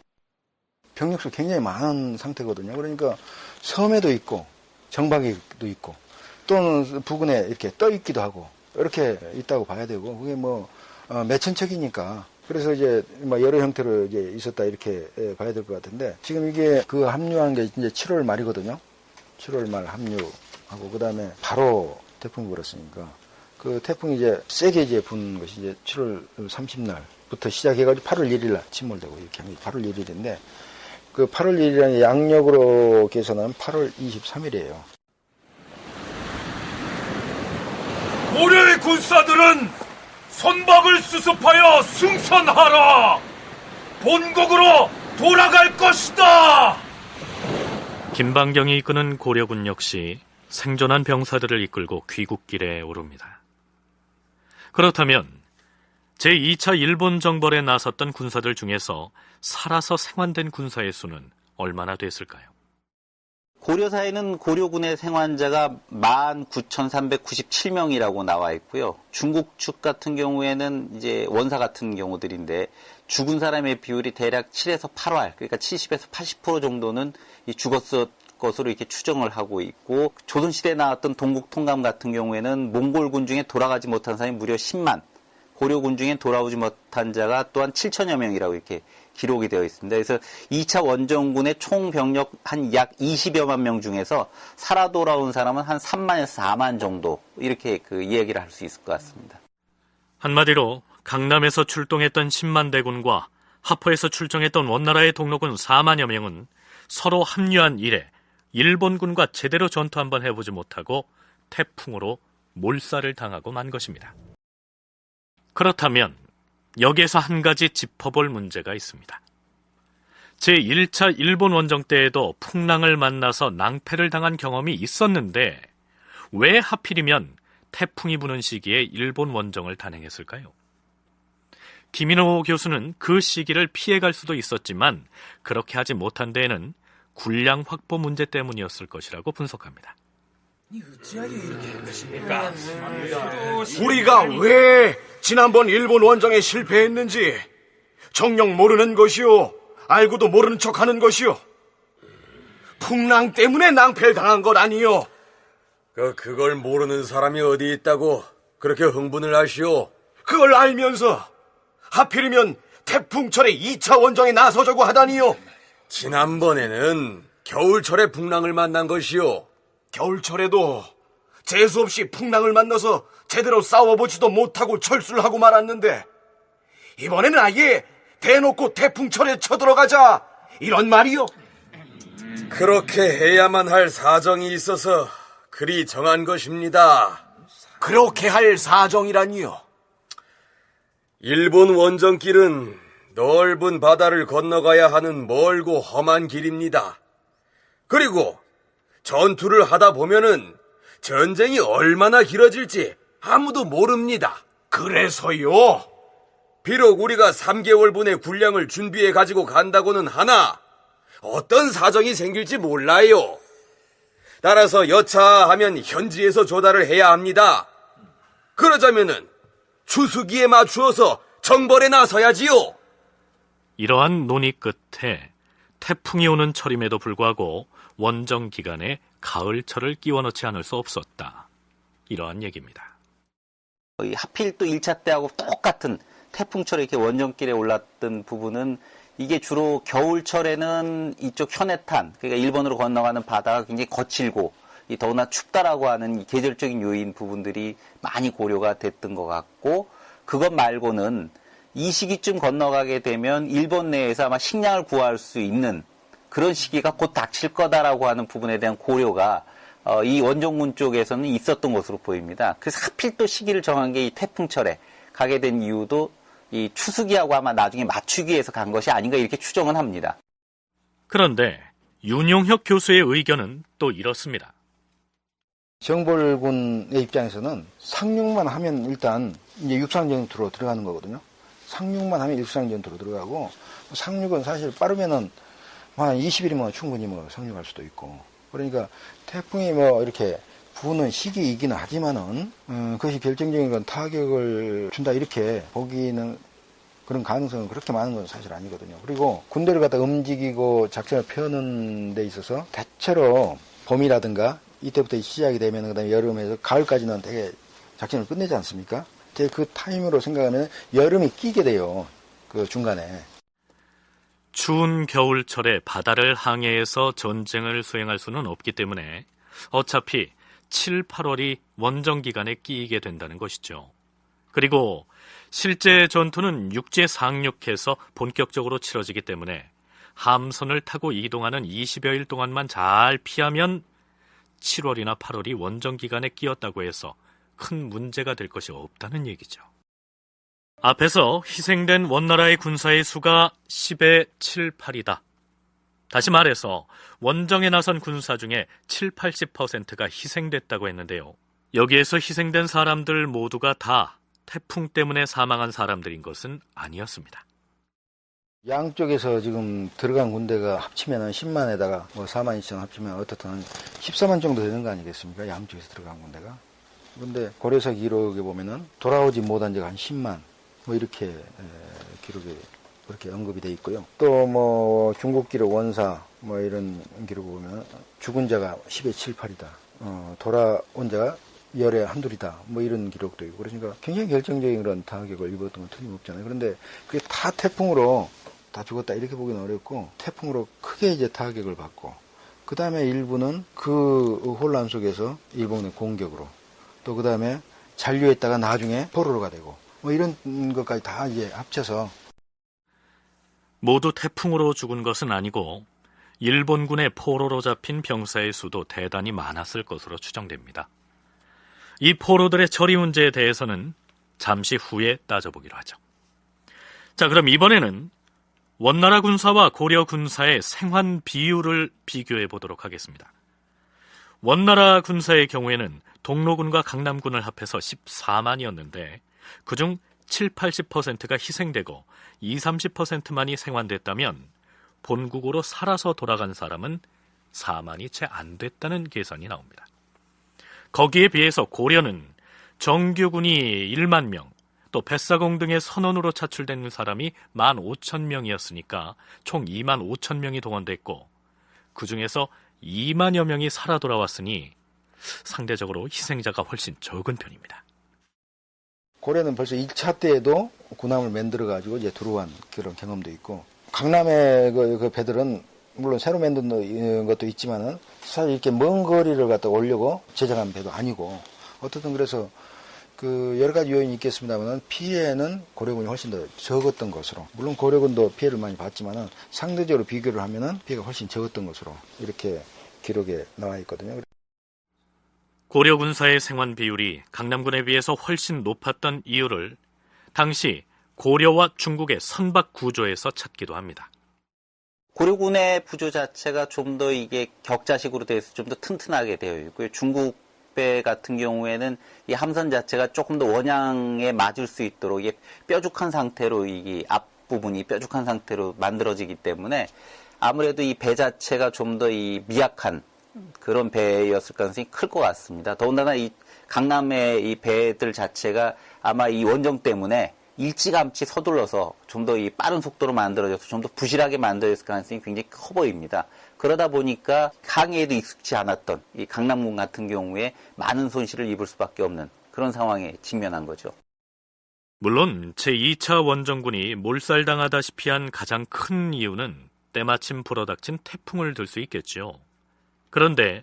S4: 병력수 굉장히 많은 상태거든요. 그러니까 섬에도 있고 정박에도 있고 또는 부근에 이렇게 떠 있기도 하고 이렇게 있다고 봐야 되고 그게 몇천 척이니까 그래서 이제 여러 형태로 이제 있었다 이렇게 봐야 될 것 같은데 지금 이게 그 합류한 게 이제 7월 말이거든요. 7월 말 합류하고 그 다음에 바로 태풍이 불었으니까 그 태풍이 이제 세게 이제 부는 것이 이제 7월 30날부터 시작해가지고 8월 1일날 침몰되고 이렇게 한 게 8월 1일인데 그 8월 1일이라는 양력으로 계산하면 8월 23일이에요.
S9: 고려의 군사들은 선박을 수습하여 승선하라! 본국으로 돌아갈 것이다!
S2: 김방경이 이끄는 고려군 역시 생존한 병사들을 이끌고 귀국길에 오릅니다. 그렇다면 제2차 일본 정벌에 나섰던 군사들 중에서 살아서 생還된 군사의 수는 얼마나 됐을까요?
S3: 고려사에는 고려군의 생환자가 19,397명이라고 나와 있고요. 중국 측 같은 경우에는 이제 원사 같은 경우들인데 죽은 사람의 비율이 대략 7에서 8할, 그러니까 70에서 80% 정도는 죽었을 것으로 이렇게 추정을 하고 있고, 조선시대에 나왔던 동국통감 같은 경우에는 몽골군 중에 돌아가지 못한 사람이 무려 10만, 고려군 중에 돌아오지 못한 자가 또한 7천여 명이라고 이렇게 기록이 되어 있습니다. 그래서 2차 원정군의 총 병력 한 약 20여만 명 중에서 살아 돌아온 사람은 한 3만에서 4만 정도, 이렇게 이야기를 할 수 있을 것 같습니다.
S2: 한마디로 강남에서 출동했던 10만 대군과 하포에서 출정했던 원나라의 동로군 4만여 명은 서로 합류한 이래 일본군과 제대로 전투 한번 해보지 못하고 태풍으로 몰살을 당하고 만 것입니다. 그렇다면 여기에서 한 가지 짚어볼 문제가 있습니다. 제1차 일본 원정 때에도 풍랑을 만나서 낭패를 당한 경험이 있었는데 왜 하필이면 태풍이 부는 시기에 일본 원정을 단행했을까요? 김인호 교수는 그 시기를 피해갈 수도 있었지만 그렇게 하지 못한 데에는 군량 확보 문제 때문이었을 것이라고 분석합니다.
S6: 우리가 왜 지난번 일본 원정에 실패했는지 정녕 모르는 것이요, 알고도 모르는 척하는 것이요, 풍랑 때문에 낭패를 당한 것 아니요.
S11: 그걸 모르는 사람이 어디 있다고 그렇게 흥분을 하시오?
S6: 그걸 알면서 하필이면 태풍철에 2차 원정에 나서자고 하다니요.
S11: 지난번에는 겨울철에 풍랑을 만난 것이오.
S6: 겨울철에도 재수없이 풍랑을 만나서 제대로 싸워보지도 못하고 철수를 하고 말았는데 이번에는 아예 대놓고 태풍철에 쳐들어가자, 이런 말이요.
S11: 그렇게 해야만 할 사정이 있어서 그리 정한 것입니다.
S6: 그렇게 할 사정이라니요?
S11: 일본 원정길은 넓은 바다를 건너가야 하는 멀고 험한 길입니다. 그리고 전투를 하다 보면은 전쟁이 얼마나 길어질지 아무도 모릅니다.
S6: 그래서요?
S11: 비록 우리가 3개월분의 군량을 준비해 가지고 간다고는 하나 어떤 사정이 생길지 몰라요. 따라서 여차하면 현지에서 조달을 해야 합니다. 그러자면은 추수기에 맞추어서 정벌에 나서야지요.
S2: 이러한 논의 끝에 태풍이 오는 철임에도 불구하고 원정 기간에 가을철을 끼워 넣지 않을 수 없었다. 이러한 얘기입니다.
S3: 하필 또 1차 때하고 똑같은 태풍철에 이렇게 원정길에 올랐던 부분은 이게 주로 겨울철에는 이쪽 현해탄, 그러니까 일본으로 건너가는 바다가 굉장히 거칠고 더구나 춥다라고 하는 이 계절적인 요인 부분들이 많이 고려가 됐던 것 같고, 그것 말고는 이 시기쯤 건너가게 되면 일본 내에서 아마 식량을 구할 수 있는 그런 시기가 곧 닥칠 거다라고 하는 부분에 대한 고려가 이 원정군 쪽에서는 있었던 것으로 보입니다. 그래서 하필 또 시기를 정한 게 이 태풍철에 가게 된 이유도 이 추수기하고 아마 나중에 맞추기 위해서 간 것이 아닌가, 이렇게 추정은 합니다.
S2: 그런데 윤용혁 교수의 의견은 또 이렇습니다.
S4: 정벌군의 입장에서는 상륙만 하면 일단 이제 육상전투로 들어가는 거거든요. 상륙만 하면 육상전투로 들어가고, 상륙은 사실 빠르면은 한 20일이면 충분히 상륙할 수도 있고, 그러니까 태풍이 이렇게 부는 시기이기는 하지만은 그것이 결정적인 건 타격을 준다 이렇게 보기는, 그런 가능성은 그렇게 많은 건 사실 아니거든요. 그리고 군대를 갖다 움직이고 작전을 펴는 데 있어서 대체로 봄이라든가 이때부터 시작이 되면 그다음에 여름에서 가을까지는 되게 작전을 끝내지 않습니까? 그 타임으로 생각하면 여름이 끼게 돼요. 그 중간에.
S2: 추운 겨울철에 바다를 항해해서 전쟁을 수행할 수는 없기 때문에 어차피 7, 8월이 원정 기간에 끼이게 된다는 것이죠. 그리고 실제 전투는 육지에 상륙해서 본격적으로 치러지기 때문에 함선을 타고 이동하는 20여일 동안만 잘 피하면 7월이나 8월이 원정 기간에 끼었다고 해서 큰 문제가 될 것이 없다는 얘기죠. 앞에서 희생된 원나라의 군사의 수가 10의 7, 8이다. 다시 말해서 원정에 나선 군사 중에 70~80%가 희생됐다고 했는데요. 여기에서 희생된 사람들 모두가 다 태풍 때문에 사망한 사람들인 것은 아니었습니다.
S4: 양쪽에서 지금 들어간 군대가 합치면 10만에다가 4만 2천 합치면 어떻든 한 14만 정도 되는 거 아니겠습니까? 양쪽에서 들어간 군대가. 그런데 고려사 기록에 보면은 돌아오지 못한 자가 한 10만 이렇게 기록에 그렇게 언급이 돼 있고요. 또 중국 기록 원사 이런 기록을 보면 죽은 자가 10의 7, 8이다. 돌아온 자가 열에 한둘이다. 이런 기록도 있고. 그러니까 굉장히 결정적인 그런 타격을 입었던 건 틀림없잖아요. 그런데 그게 다 태풍으로 다 죽었다 이렇게 보기는 어렵고, 태풍으로 크게 이제 타격을 받고, 그 다음에 일부는 그 혼란 속에서 일본의 공격으로, 또 그 다음에 잔류했다가 나중에 포로로가 되고, 이런 것까지 다 이제 합쳐서.
S2: 모두 태풍으로 죽은 것은 아니고 일본군의 포로로 잡힌 병사의 수도 대단히 많았을 것으로 추정됩니다. 이 포로들의 처리 문제에 대해서는 잠시 후에 따져보기로 하죠. 자, 그럼 이번에는 원나라 군사와 고려 군사의 생환 비율을 비교해 보도록 하겠습니다. 원나라 군사의 경우에는 동로군과 강남군을 합해서 14만이었는데 그중 70~80%가 희생되고 20~30%만이 생환됐다면 본국으로 살아서 돌아간 사람은 4만이 채 안 됐다는 계산이 나옵니다. 거기에 비해서 고려는 정규군이 1만 명, 또 뱃사공 등의 선원으로 차출된 사람이 15,000명이었으니까 총 25,000명이 동원됐고 그 중에서 2만여 명이 살아 돌아왔으니 상대적으로 희생자가 훨씬 적은 편입니다.
S4: 고려는 벌써 1차 때에도 군함을 만들어가지고 이제 들어온 그런 경험도 있고, 강남의 그 배들은 물론 새로 만든 것도 있지만은 사실 이렇게 먼 거리를 갖다 오려고 제작한 배도 아니고, 어떻든 그래서 그 여러 가지 요인이 있겠습니다만은 피해는 고려군이 훨씬 더 적었던 것으로, 물론 고려군도 피해를 많이 봤지만은 상대적으로 비교를 하면은 피해가 훨씬 적었던 것으로 이렇게 기록에 나와 있거든요.
S2: 고려 군사의 생환 비율이 강남군에 비해서 훨씬 높았던 이유를 당시 고려와 중국의 선박 구조에서 찾기도 합니다.
S3: 고려군의 구조 자체가 좀 더 이게 격자식으로 되어 있어 좀 더 튼튼하게 되어 있고요. 중국 배 같은 경우에는 이 함선 자체가 조금 더 원양에 맞을 수 있도록 이게 뾰족한 상태로, 이게 앞부분이 뾰족한 상태로 만들어지기 때문에 아무래도 이 배 자체가 좀 더 이 미약한 그런 배였을 가능성이 클 것 같습니다. 더군다나 이 강남의 이 배들 자체가 아마 이 원정 때문에 일찌감치 서둘러서 좀 더 이 빠른 속도로 만들어져서 좀 더 부실하게 만들어졌을 가능성이 굉장히 커 보입니다. 그러다 보니까 항해에도 익숙치 않았던 이 강남군 같은 경우에 많은 손실을 입을 수밖에 없는 그런 상황에 직면한 거죠.
S2: 물론 제2차 원정군이 몰살당하다시피 한 가장 큰 이유는 때마침 불어닥친 태풍을 들 수 있겠죠. 그런데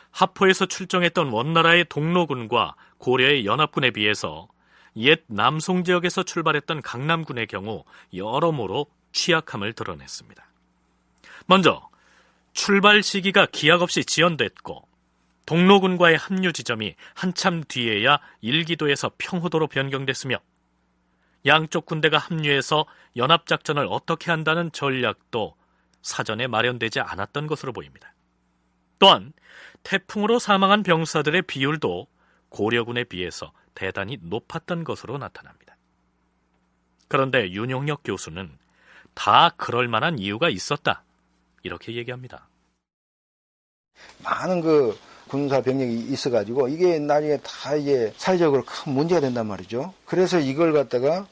S2: 하포에서 출정했던 원나라의 동로군과 고려의 연합군에 비해서 옛 남송 지역에서 출발했던 강남군의 경우 여러모로 취약함을 드러냈습니다. 먼저 출발 시기가 기약 없이 지연됐고 동로군과의 합류 지점이 한참 뒤에야 일기도에서 평호도로 변경됐으며 양쪽 군대가 합류해서 연합작전을 어떻게 한다는 전략도 사전에 마련되지 않았던 것으로 보입니다. 또한 태풍으로 사망한 병사들의 비율도 고려군에 비해서 대단히 높았던 것으로 나타납니다. 그런데 윤용역 교수는 다 그럴 만한 이유가 있었다, 이렇게 얘기합니다.
S4: 많은 그 군사 병력이 있어가지고 이게 나중에 다 이제 사회적으로 큰 문제가 된단 말이죠. 그래서 이걸 갖다가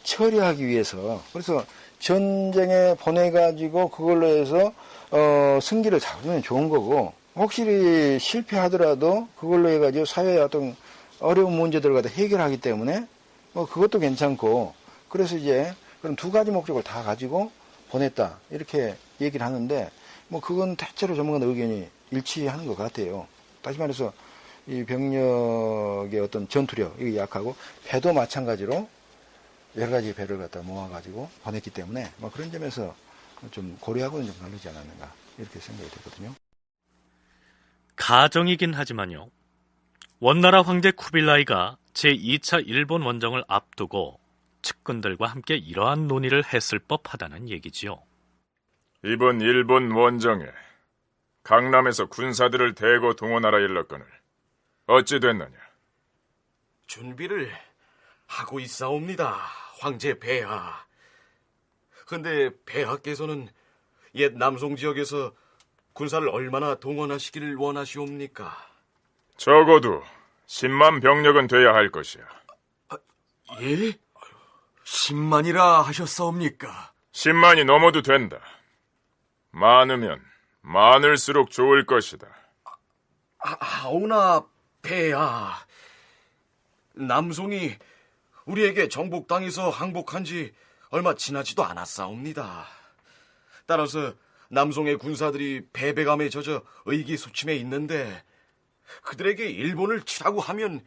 S4: 처리하기 위해서, 그래서 전쟁에 보내가지고 그걸로 해서 승기를 잡으면 좋은 거고, 혹시 실패하더라도 그걸로 해가지고 사회의 어떤 어려운 문제들을 갖다 해결하기 때문에 그것도 괜찮고, 그래서 이제 그런 두 가지 목적을 다 가지고 보냈다 이렇게 얘기를 하는데, 그건 대체로 전문가들 의견이 일치하는 것 같아요. 다시 말해서 이 병력의 어떤 전투력 이게 약하고, 배도 마찬가지로 여러 가지 배를 갖다 모아가지고 보냈기 때문에 그런 점에서 좀 고려하고는 좀 다르지 않았는가 이렇게 생각이 되거든요.
S2: 가정이긴 하지만요, 원나라 황제 쿠빌라이가 제2차 일본 원정을 앞두고 측근들과 함께 이러한 논의를 했을 법하다는 얘기지요.
S9: 이번 일본 원정에 강남에서 군사들을 대거 동원하라 일렀거늘 어찌 됐느냐?
S6: 준비를 하고 있사옵니다, 황제 폐하. 근데 폐하께서는 옛 남송 지역에서 군사를 얼마나 동원하시기를 원하시옵니까?
S9: 적어도 10만 병력은 돼야 할 것이야.
S11: 예? 10만이라 하셨사옵니까?
S9: 10만이 넘어도 된다. 많으면 많을수록 좋을 것이다.
S6: 하오나 폐하, 남송이 우리에게 정복당해서 항복한 지 얼마 지나지도 않았사옵니다. 따라서 남송의 군사들이 패배감에 젖어 의기소침해 있는데 그들에게 일본을 치라고 하면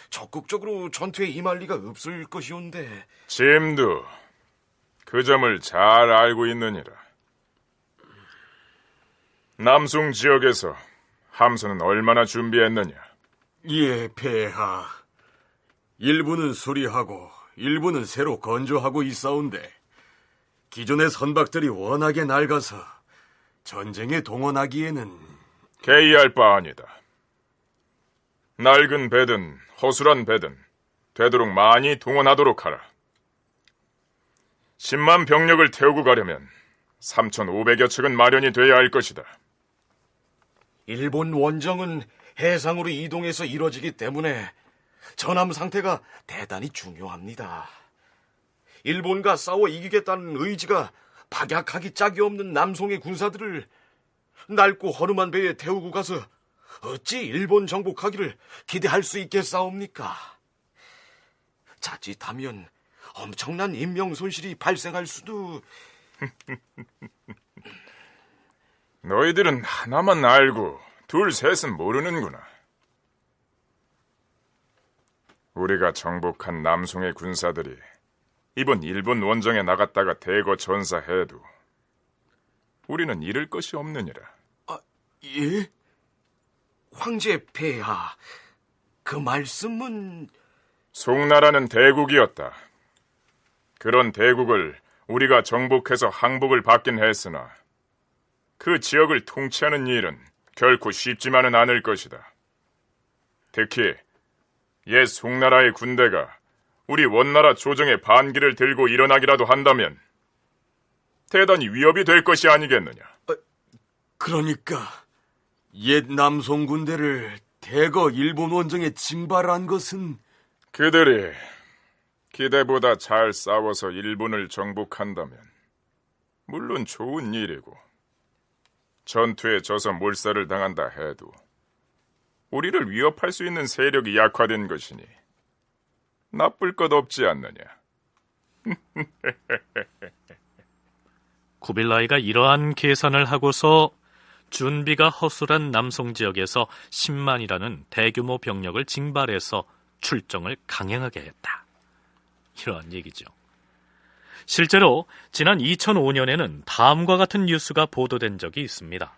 S6: 적극적으로 전투에 임할 리가 없을 것이온데.
S9: 짐도 그 점을 잘 알고 있느니라. 남송 지역에서 함선은 얼마나 준비했느냐?
S11: 예, 폐하. 일부는 수리하고 일부는 새로 건조하고 있사온데 기존의 선박들이 워낙에 낡아서 전쟁에 동원하기에는
S9: 개의할 바 아니다. 낡은 배든 허술한 배든 되도록 많이 동원하도록 하라. 10만 병력을 태우고 가려면 3,500여 척은 마련이 돼야 할 것이다.
S6: 일본 원정은 해상으로 이동해서 이뤄지기 때문에 전함 상태가 대단히 중요합니다. 일본과 싸워 이기겠다는 의지가 박약하기 짝이 없는 남송의 군사들을 낡고 허름한 배에 태우고 가서 어찌 일본 정복하기를 기대할 수 있겠사옵니까? 자칫하면 엄청난 인명 손실이 발생할 수도.
S9: 너희들은 하나만 알고 둘 셋은 모르는구나. 우리가 정복한 남송의 군사들이 이번 일본 원정에 나갔다가 대거 전사해도 우리는 잃을 것이 없느니라.
S6: 예? 황제 폐하, 그 말씀은...
S9: 송나라는 대국이었다. 그런 대국을 우리가 정복해서 항복을 받긴 했으나 그 지역을 통치하는 일은 결코 쉽지만은 않을 것이다. 특히 옛 송나라의 군대가 우리 원나라 조정의 반기를 들고 일어나기라도 한다면 대단히 위협이 될 것이 아니겠느냐.
S11: 그러니까 옛 남송 군대를 대거 일본 원정에 징발한 것은
S9: 그들이 기대보다 잘 싸워서 일본을 정복한다면 물론 좋은 일이고 전투에 져서 몰살을 당한다 해도 우리를 위협할 수 있는 세력이 약화된 것이니 나쁠 것 없지 않느냐.
S2: 쿠빌라이가 이러한 계산을 하고서 준비가 허술한 남송 지역에서 10만이라는 대규모 병력을 징발해서 출정을 강행하게 했다. 이러한 얘기죠. 실제로 지난 2005년에는 다음과 같은 뉴스가 보도된 적이 있습니다.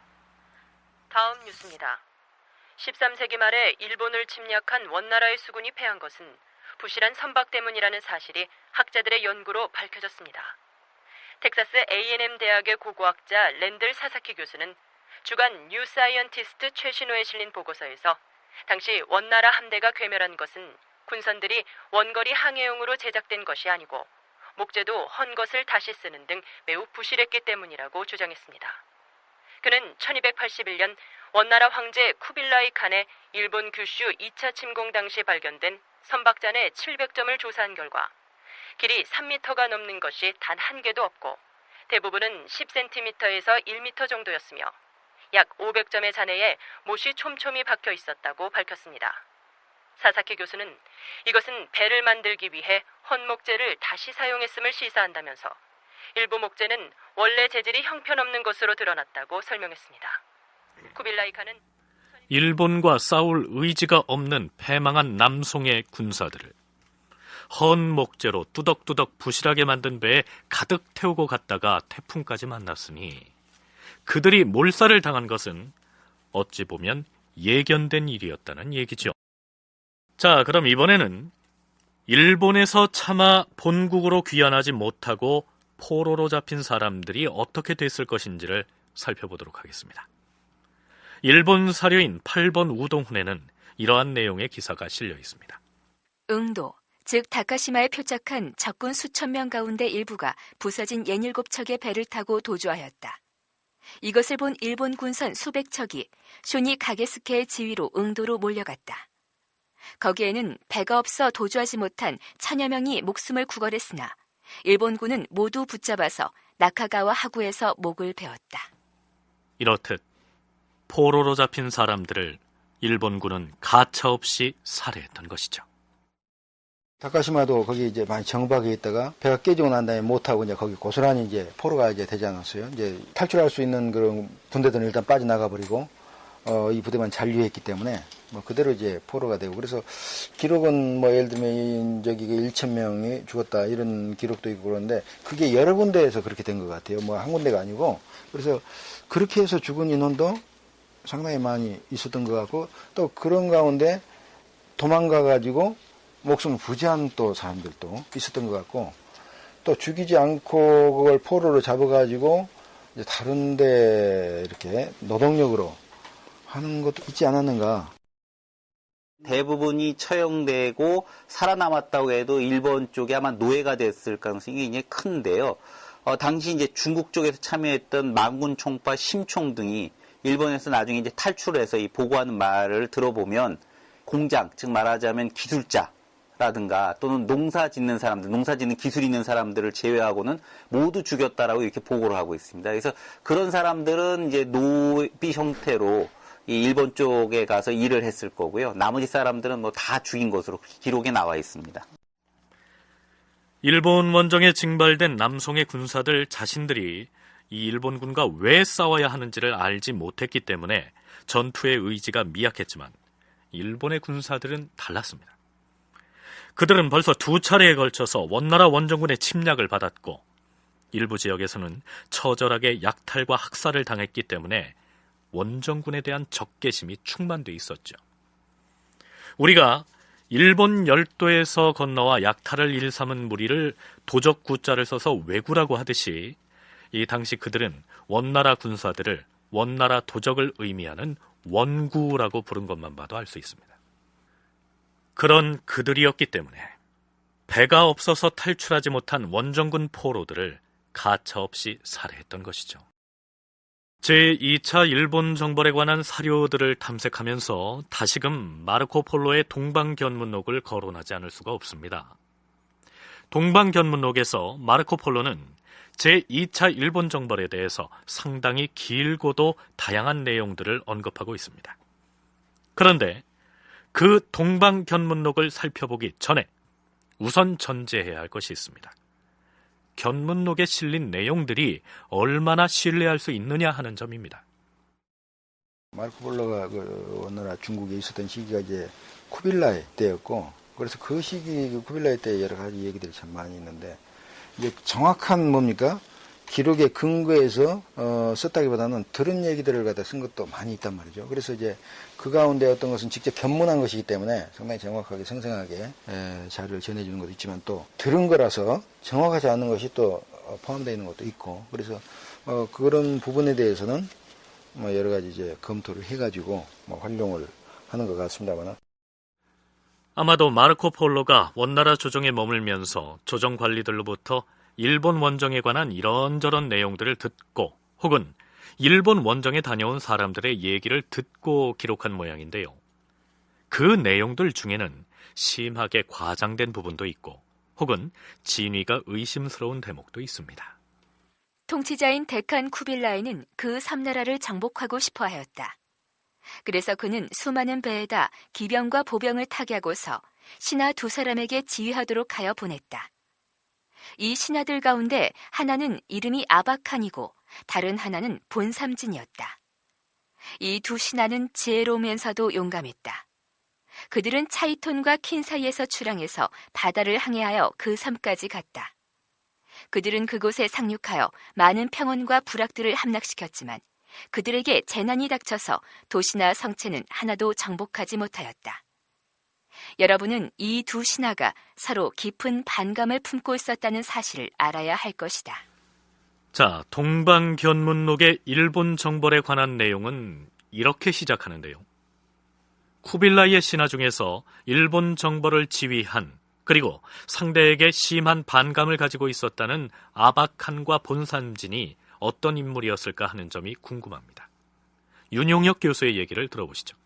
S1: 다음 뉴스입니다. 13세기 말에 일본을 침략한 원나라의 수군이 패한 것은 부실한 선박 때문이라는 사실이 학자들의 연구로 밝혀졌습니다. 텍사스 A&M 대학의 고고학자 랜들 사사키 교수는 주간 뉴 사이언티스트 최신호에 실린 보고서에서 당시 원나라 함대가 괴멸한 것은 군선들이 원거리 항해용으로 제작된 것이 아니고 목재도 헌 것을 다시 쓰는 등 매우 부실했기 때문이라고 주장했습니다. 그는 1281년 원나라 황제 쿠빌라이 칸의 일본 규슈 2차 침공 당시 발견된 선박잔의 700점을 조사한 결과 길이 3m가 넘는 것이 단 한 개도 없고 대부분은 10cm에서 1m 정도였으며 약 500점의 잔해에 못이 촘촘히 박혀 있었다고 밝혔습니다. 사사키 교수는 이것은 배를 만들기 위해 헌목재를 다시 사용했음을 시사한다면서 일부 목재는 원래 재질이 형편없는 것으로 드러났다고 설명했습니다. 쿠빌라이 칸은
S2: 일본과 싸울 의지가 없는 패망한 남송의 군사들을 헌 목재로 뚜덕뚜덕 부실하게 만든 배에 가득 태우고 갔다가 태풍까지 만났으니 그들이 몰살을 당한 것은 어찌 보면 예견된 일이었다는 얘기죠. 자, 그럼 이번에는 일본에서 차마 본국으로 귀환하지 못하고 포로로 잡힌 사람들이 어떻게 됐을 것인지를 살펴보도록 하겠습니다. 일본 사료인 8번 우동훈에는 이러한 내용의 기사가 실려 있습니다.
S1: 응도, 즉 다카시마에 표착한 적군 수천 명 가운데 일부가 부서진 67척의 배를 타고 도주하였다. 이것을 본 일본 군선 수백 척이 쇼니 가게스케의 지휘로 응도로 몰려갔다. 거기에는 배가 없어 도주하지 못한 1000여 명이 목숨을 구걸했으나 일본군은 모두 붙잡아서 나카가와 하구에서 목을 베었다.
S2: 이렇듯 포로로 잡힌 사람들을 일본군은 가차없이 살해했던 것이죠.
S4: 다카시마도 거기 이제 많이 정박해 있다가 배가 깨지고 난 다음에 못하고 이제 거기 고스란히 이제 포로가 이제 되지 않았어요. 이제 탈출할 수 있는 그런 군대들은 일단 빠져나가 버리고 이 부대만 잔류했기 때문에 뭐 그대로 이제 포로가 되고, 그래서 기록은 뭐 예를 들면 저기 1,000명이 죽었다 이런 기록도 있고 그런데 그게 여러 군데에서 그렇게 된 것 같아요. 뭐 한 군데가 아니고. 그래서 그렇게 해서 죽은 인원도 상당히 많이 있었던 것 같고, 또 그런 가운데 도망가 가지고 목숨을 부지한 또 사람들도 있었던 것 같고, 또 죽이지 않고 그걸 포로로 잡아가지고 이제 다른데 이렇게 노동력으로 하는 것도 있지 않았는가.
S3: 대부분이 처형되고 살아남았다고 해도 일본 쪽에 아마 노예가 됐을 가능성이 굉장히 큰데요. 당시 이제 중국 쪽에서 참여했던 만군 총파 심총 등이 일본에서 나중에 이제 탈출해서 이 보고하는 말을 들어보면 공장, 즉 말하자면 기술자라든가 또는 농사 짓는 사람들, 농사 짓는 기술 있는 사람들을 제외하고는 모두 죽였다라고 이렇게 보고를 하고 있습니다. 그래서 그런 사람들은 이제 노비 형태로 이 일본 쪽에 가서 일을 했을 거고요. 나머지 사람들은 뭐 다 죽인 것으로 기록에 나와 있습니다.
S2: 일본 원정에 징발된 남송의 군사들 자신들이 이 일본군과 왜 싸워야 하는지를 알지 못했기 때문에 전투의 의지가 미약했지만 일본의 군사들은 달랐습니다. 그들은 벌써 2차례에 걸쳐서 원나라 원정군의 침략을 받았고 일부 지역에서는 처절하게 약탈과 학살을 당했기 때문에 원정군에 대한 적개심이 충만돼 있었죠. 우리가 일본 열도에서 건너와 약탈을 일삼은 무리를 도적구자를 써서 왜구라고 하듯이 이 당시 그들은 원나라 군사들을 원나라 도적을 의미하는 원구라고 부른 것만 봐도 알 수 있습니다. 그런 그들이었기 때문에 배가 없어서 탈출하지 못한 원정군 포로들을 가차없이 살해했던 것이죠. 제2차 일본 정벌에 관한 사료들을 탐색하면서 다시금 마르코 폴로의 동방견문록을 거론하지 않을 수가 없습니다. 동방견문록에서 마르코 폴로는 제2차 일본 정벌에 대해서 상당히 길고도 다양한 내용들을 언급하고 있습니다. 그런데 그 동방견문록을 살펴보기 전에 우선 전제해야 할 것이 있습니다. 견문록에 실린 내용들이 얼마나 신뢰할 수 있느냐 하는 점입니다.
S4: 마르코 폴로가 그 원나라 중국에 있었던 시기가 이제 쿠빌라이 때였고, 그래서 그 시기 그 쿠빌라이 때 여러 가지 얘기들이 참 많이 있는데, 이제 정확한 뭡니까? 기록에 근거해서 썼다기보다는 들은 얘기들을 갖다 쓴 것도 많이 있단 말이죠. 그래서 이제 그 가운데 어떤 것은 직접 견문한 것이기 때문에 상당히 정확하게 생생하게 자료를 전해주는 것도 있지만, 또 들은 거라서 정확하지 않은 것이 또 포함되어 있는 것도 있고, 그래서 그런 부분에 대해서는 뭐 여러 가지 이제 검토를 해가지고 뭐 활용을 하는 것 같습니다만,
S2: 아마도 마르코 폴로가 원나라 조정에 머물면서 조정 관리들로부터 일본 원정에 관한 이런저런 내용들을 듣고 혹은 일본 원정에 다녀온 사람들의 얘기를 듣고 기록한 모양인데요. 그 내용들 중에는 심하게 과장된 부분도 있고 혹은 진위가 의심스러운 대목도 있습니다.
S1: 통치자인 데칸 쿠빌라이는 그 삼나라를 정복하고 싶어 하였다. 그래서 그는 수많은 배에다 기병과 보병을 타게 하고서 신하 2사람에게 지휘하도록 하여 보냈다. 이 신하들 가운데 하나는 이름이 아바칸이고 다른 하나는 본삼진이었다. 이 2 신하는 지혜로우면서도 용감했다. 그들은 차이톤과 킨 사이에서 출항해서 바다를 항해하여 그 섬까지 갔다. 그들은 그곳에 상륙하여 많은 평원과 부락들을 함락시켰지만 그들에게 재난이 닥쳐서 도시나 성체는 하나도 정복하지 못하였다. 여러분은 이 두 신하가 서로 깊은 반감을 품고 있었다는 사실을 알아야 할 것이다.
S2: 자, 동방견문록의 일본 정벌에 관한 내용은 이렇게 시작하는데요. 쿠빌라이의 신하 중에서 일본 정벌을 지휘한 그리고 상대에게 심한 반감을 가지고 있었다는 아박한과 본삼진이 어떤 인물이었을까 하는 점이 궁금합니다. 윤용혁 교수의 얘기를 들어보시죠.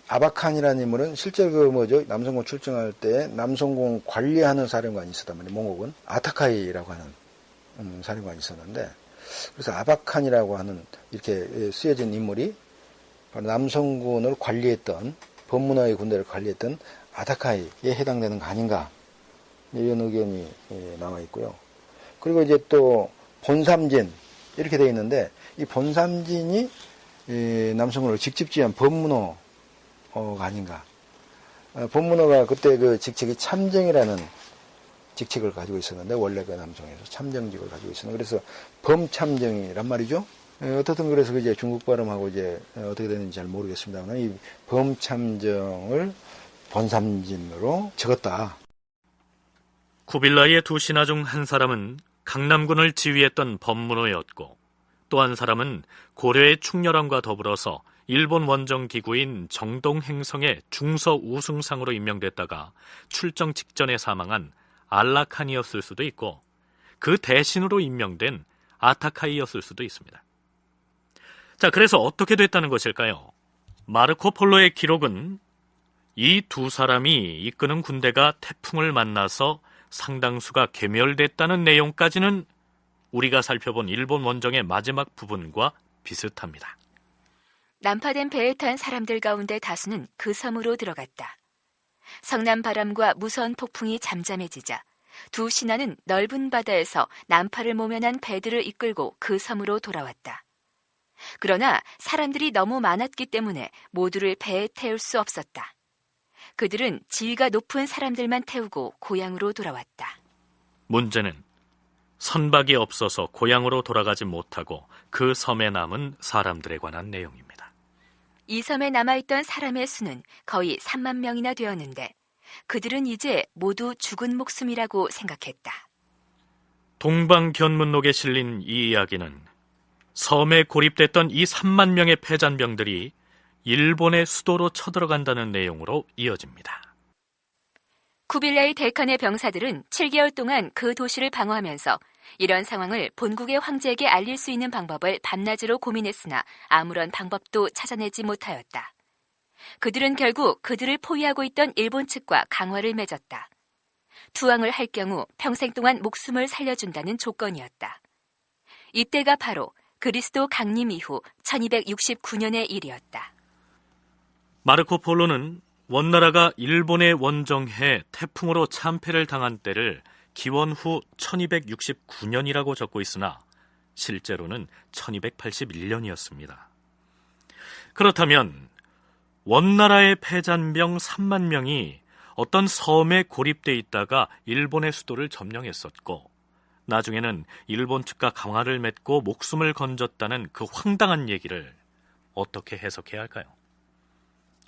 S4: 아박한이라는 인물은 실제 남성공 출정할 때 남성공 관리하는 사령관이 있었단 말이에요. 몽옥은 아타카이라고 하는 사령관이 있었는데, 그래서 아박한이라고 하는 이렇게 쓰여진 인물이 바로 남성군을 관리했던, 법문화의 군대를 관리했던 아타카이에 해당되는 거 아닌가, 이런 의견이 나와 있고요. 그리고 이제 또 본삼진 이렇게 되어 있는데, 이 본삼진이 남성군을 직접 지휘한 법문호가 아닌가. 법문호가 그때 그 직책이 참정이라는 직책을 가지고 있었는데, 원래 그 남성에서 참정직을 가지고 있었는데, 그래서 범참정이란 말이죠. 어떻든 그래서 그 이제 중국 발음하고 이제 어떻게 되는지 잘 모르겠습니다만, 이 범참정을 본삼진으로 적었다.
S2: 쿠빌라이의 두 신하 중 한 사람은 강남군을 지휘했던 법문호였고, 또 한 사람은 고려의 충렬함과 더불어서 일본 원정 기구인 정동행성의 중서 우승상으로 임명됐다가 출정 직전에 사망한 알라칸이었을 수도 있고, 그 대신으로 임명된 아타카이였을 수도 있습니다. 자, 그래서 어떻게 됐다는 것일까요? 마르코 폴로의 기록은 이 두 사람이 이끄는 군대가 태풍을 만나서 상당수가 괴멸됐다는 내용까지는 우리가 살펴본 일본 원정의 마지막 부분과 비슷합니다.
S1: 난파된 배에 탄 사람들 가운데 다수는 그 섬으로 들어갔다. 성남 바람과 무서운 폭풍이 잠잠해지자 두 신하는 넓은 바다에서 난파를 모면한 배들을 이끌고 그 섬으로 돌아왔다. 그러나 사람들이 너무 많았기 때문에 모두를 배에 태울 수 없었다. 그들은 지위가 높은 사람들만 태우고 고향으로 돌아왔다.
S2: 문제는 선박이 없어서 고향으로 돌아가지 못하고 그 섬에 남은 사람들에 관한 내용입니다.
S1: 이 섬에 남아있던 사람의 수는 거의 3만 명이나 되었는데 그들은 이제 모두 죽은 목숨이라고 생각했다.
S2: 동방견문록에 실린 이 이야기는 섬에 고립됐던 이 3만 명의 패잔병들이 일본의 수도로 쳐들어간다는 내용으로 이어집니다.
S1: 쿠빌라이 대칸의 병사들은 7개월 동안 그 도시를 방어하면서 이런 상황을 본국의 황제에게 알릴 수 있는 방법을 밤낮으로 고민했으나 아무런 방법도 찾아내지 못하였다. 그들은 결국 그들을 포위하고 있던 일본 측과 강화를 맺었다. 투항을 할 경우 평생 동안 목숨을 살려준다는 조건이었다. 이때가 바로 그리스도 강림 이후 1269년의 일이었다.
S2: 마르코 폴로는 원나라가 일본의 원정해 태풍으로 참패를 당한 때를 기원 후 1269년이라고 적고 있으나 실제로는 1281년이었습니다. 그렇다면 원나라의 패잔병 3만 명이 어떤 섬에 고립돼 있다가 일본의 수도를 점령했었고, 나중에는 일본 측과 강화를 맺고 목숨을 건졌다는 그 황당한 얘기를 어떻게 해석해야 할까요?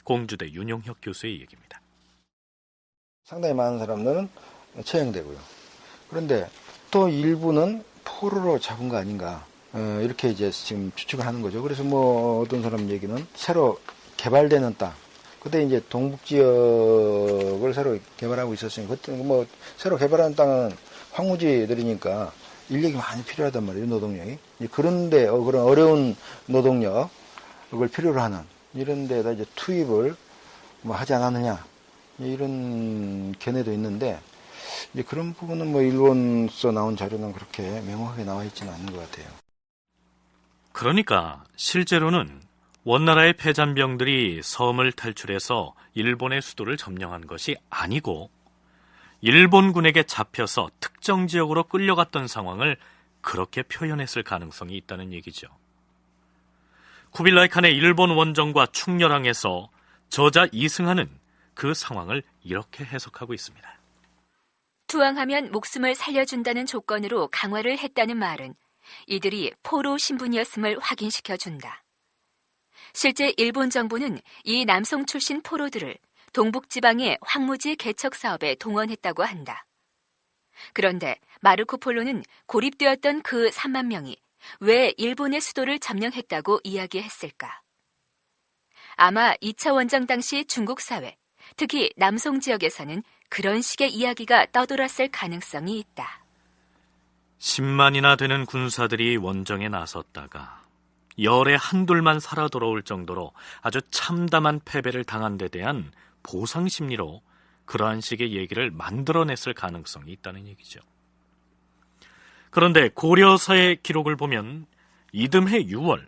S2: 공주대 윤용혁 교수의 얘기입니다.
S4: 상당히 많은 사람들은 처형되고요. 그런데 또 일부는 포로로 잡은 거 아닌가, 이렇게 이제 지금 추측을 하는 거죠. 그래서 어떤 사람 얘기는 새로 개발되는 땅, 그때 이제 동북 지역을 새로 개발하고 있었으니까, 그때 새로 개발하는 땅은 황무지들이니까 인력이 많이 필요하단 말이에요, 노동력이. 그런데 그런 어려운 노동력을 필요로 하는 이런 데다 이제 투입을 하지 않았느냐, 이런 견해도 있는데, 이제 그런 부분은 일본서 나온 자료는 그렇게 명확하게 나와 있지는 않은 것 같아요.
S2: 그러니까 실제로는 원나라의 패잔병들이 섬을 탈출해서 일본의 수도를 점령한 것이 아니고 일본군에게 잡혀서 특정 지역으로 끌려갔던 상황을 그렇게 표현했을 가능성이 있다는 얘기죠. 쿠빌라이 칸의 일본 원정과 충렬항에서 저자 이승하는 그 상황을 이렇게 해석하고 있습니다.
S1: 투항하면 목숨을 살려준다는 조건으로 강화를 했다는 말은 이들이 포로 신분이었음을 확인시켜준다. 실제 일본 정부는 이 남성 출신 포로들을 동북지방의 황무지 개척 사업에 동원했다고 한다. 그런데 마르코 폴로는 고립되었던 그 3만 명이 왜 일본의 수도를 점령했다고 이야기했을까? 아마 2차 원정 당시 중국 사회, 특히 남송 지역에서는 그런 식의 이야기가 떠돌았을 가능성이 있다.
S2: 10만이나 되는 군사들이 원정에 나섰다가 열에 한둘만 살아 돌아올 정도로 아주 참담한 패배를 당한 데 대한 보상 심리로 그러한 식의 얘기를 만들어냈을 가능성이 있다는 얘기죠. 그런데 고려사의 기록을 보면 이듬해 6월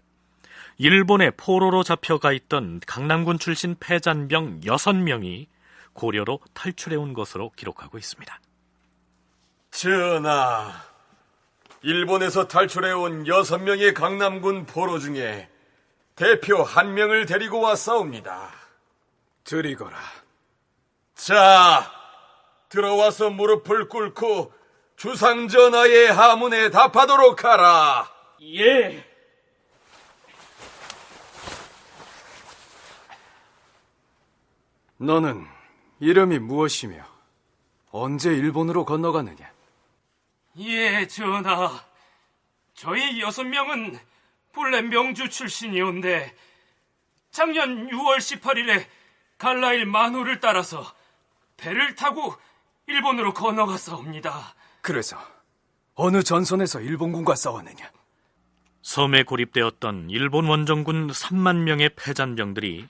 S2: 일본의 포로로 잡혀가 있던 강남군 출신 패잔병 6명이 고려로 탈출해온 것으로 기록하고 있습니다.
S11: 전하, 일본에서 탈출해온 6명의 강남군 포로 중에 대표 1명을 데리고 왔사옵니다.
S10: 드리거라.
S11: 자, 들어와서 무릎을 꿇고 주상전하의 하문에 답하도록 하라.
S5: 예.
S10: 너는 이름이 무엇이며 언제 일본으로 건너가느냐?
S5: 예, 전하. 저희 6명은 본래 명주 출신이온데 작년 6월 18일에 갈라일 만호를 따라서 배를 타고 일본으로 건너갔사옵니다.
S10: 그래서 어느 전선에서 일본군과 싸웠느냐?
S2: 섬에 고립되었던 일본 원정군 3만 명의 패잔병들이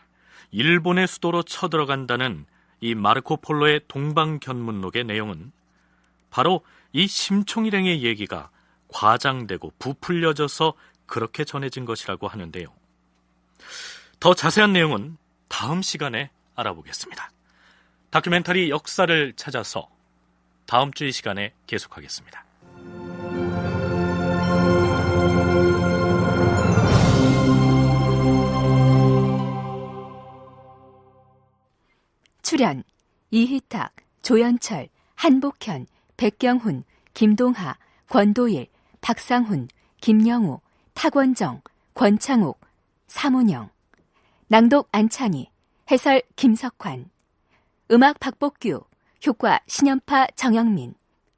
S2: 일본의 수도로 쳐들어간다는 이 마르코 폴로의 동방견문록의 내용은 바로 이 심총일행의 얘기가 과장되고 부풀려져서 그렇게 전해진 것이라고 하는데요. 더 자세한 내용은 다음 시간에 알아보겠습니다. 다큐멘터리 역사를 찾아서 다음 주 이 시간에 계속하겠습니다.
S1: 출연 이희탁, 조연철, 한복현, 백경훈, 김동하, 권도일, 박상훈, 김영우, 탁원정, 권창옥, 사문영. 낭독 안창희, 해설 김석환. 음악 박복규, 효과 신연파 정영민,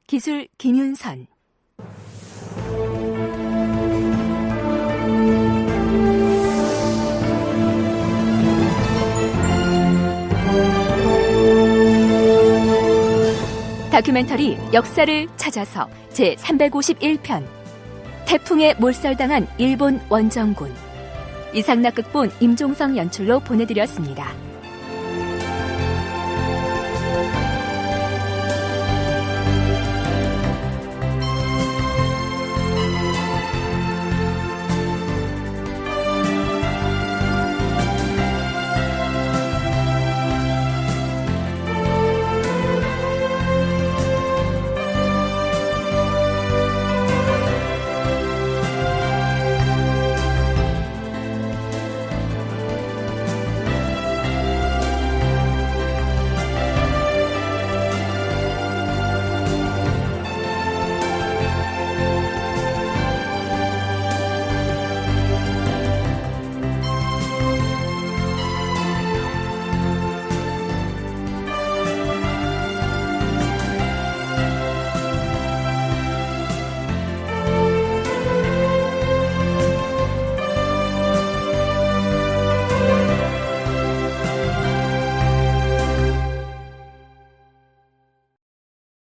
S1: 기술 김윤선. 다큐멘터리 역사를 찾아서 제351편 태풍에 몰살당한 일본 원정군. 이상락 극본 임종성 연출로 보내드렸습니다.